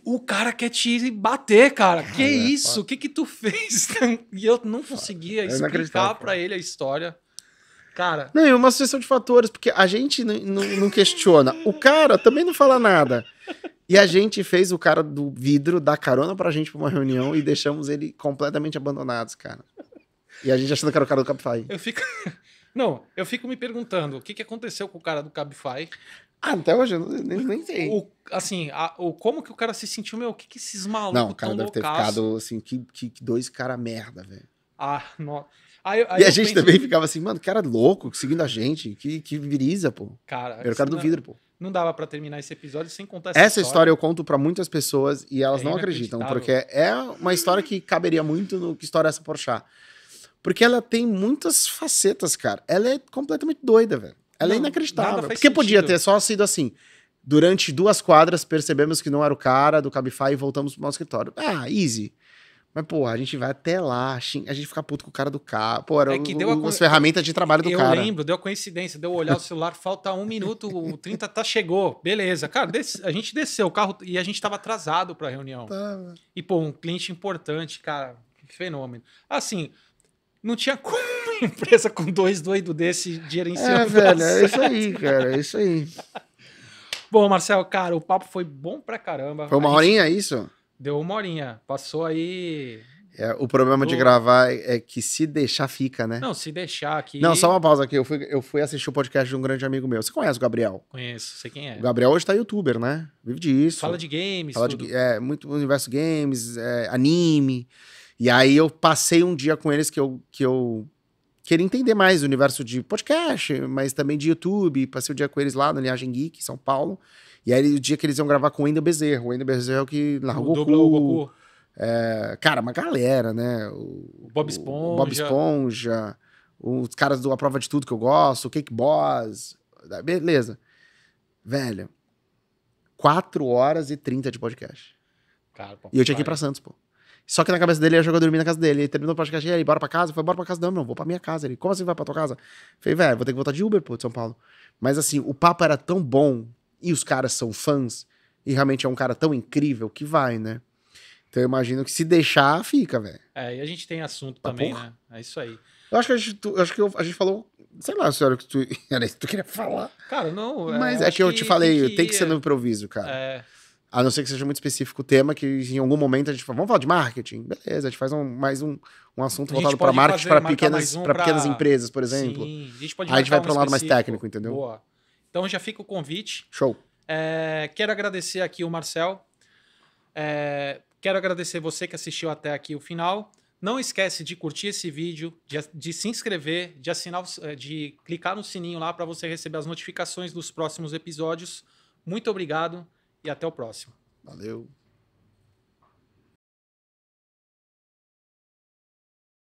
o cara quer te bater, cara. Que isso? O que tu fez? E eu não conseguia explicar pra ele a história. Cara... Não, é uma sucessão de fatores, porque a gente não questiona. O cara também não fala nada. E a gente fez o cara do vidro dar carona pra gente pra uma reunião e deixamos ele completamente abandonados, cara. E a gente achando que era o cara do Cabify. Eu fico me perguntando, o que aconteceu com o cara do Cabify? Até hoje eu nem sei. Como que o cara se sentiu, meu, o que esses malucos não, o cara deve ter ficado assim, que dois cara merda, velho. Não. E a gente também ficava assim, mano, cara louco, seguindo a gente, que viriza, pô. Cara, era o cara do vidro, pô. Não dava pra terminar esse episódio sem contar essa história. Eu conto pra muitas pessoas e elas não acreditam, porque é uma história que caberia muito no Que História é Essa, Porchat. Porque ela tem muitas facetas, cara. Ela é completamente doida, velho. Ela é inacreditável. Porque podia ter só sido assim. Durante 2 quadras, percebemos que não era o cara do Cabify e voltamos pro nosso escritório. Easy. Mas, pô, a gente vai até lá, a gente fica puto com o cara do carro. Pô, era as ferramentas de trabalho do cara. Eu lembro, deu a coincidência, deu olhar o celular, falta 1 minuto, o 30 chegou. Beleza. Cara, a gente desceu o carro e a gente tava atrasado pra reunião. E, pô, um cliente importante, cara, que fenômeno. Assim... Não tinha como uma empresa com 2 doidos desse gerenciando. Velho, é isso aí, cara, é isso aí. Bom, Marcelo, cara, o papo foi bom pra caramba. Foi 1 horinha isso? Deu 1 horinha. Passou aí... O problema de gravar é que se deixar, fica, né? Não, se deixar aqui... Não, só uma pausa aqui. Eu fui assistir o podcast de um grande amigo meu. Você conhece o Gabriel? Conheço, sei quem é. O Gabriel hoje tá youtuber, né? Vive disso. Fala de games, tudo. Muito universo games, anime... E aí eu passei um dia com eles que eu queria entender mais o universo de podcast, mas também de YouTube. Passei o dia com eles lá no Linhagem Geek, em São Paulo. E aí o dia que eles iam gravar com o Wendel Bezerra. O Wendel Bezerra é o que largou o Goku. Cara, uma galera, né? O Bob Esponja. O Bob Esponja. Os caras do A Prova de Tudo que eu gosto. O Cake Boss. Beleza. Velho. 4 horas e 30 de podcast. Cara, pô, E eu tinha que ir pra Santos, pô. Só que na cabeça dele, eu ia dormir na casa dele. Ele terminou o podcast, e aí, bora pra casa? Eu falei, bora pra casa? Não, vou pra minha casa. Ele, como assim vai pra tua casa? Eu falei, velho, vou ter que voltar de Uber, pô, de São Paulo. Mas assim, o papo era tão bom, e os caras são fãs, e realmente é um cara tão incrível que vai, né? Então eu imagino que se deixar, fica, velho. E a gente tem assunto também, porra. né? É isso aí. Eu acho que a gente falou, sei lá, senhora, que tu, era isso que tu queria falar. Cara, não, Mas eu é que eu te falei, tem que ser no ir, improviso, cara. é, A não ser que seja muito específico o tema, que em algum momento a gente fala, vamos falar de marketing? Beleza, a gente faz mais um assunto a gente voltado para pode marketing fazer, para marcar mais um pequenas empresas, por exemplo. Sim, a gente pode Aí a gente marcar vai para um lado mais específico. técnico, entendeu? Boa. Então já fica o convite. Show. Quero agradecer aqui o Marcel. Quero agradecer você que assistiu até aqui o final. Não esquece de curtir esse vídeo, de se inscrever, de assinar, de clicar no sininho lá para você receber as notificações dos próximos episódios. Muito obrigado e até o próximo. Valeu.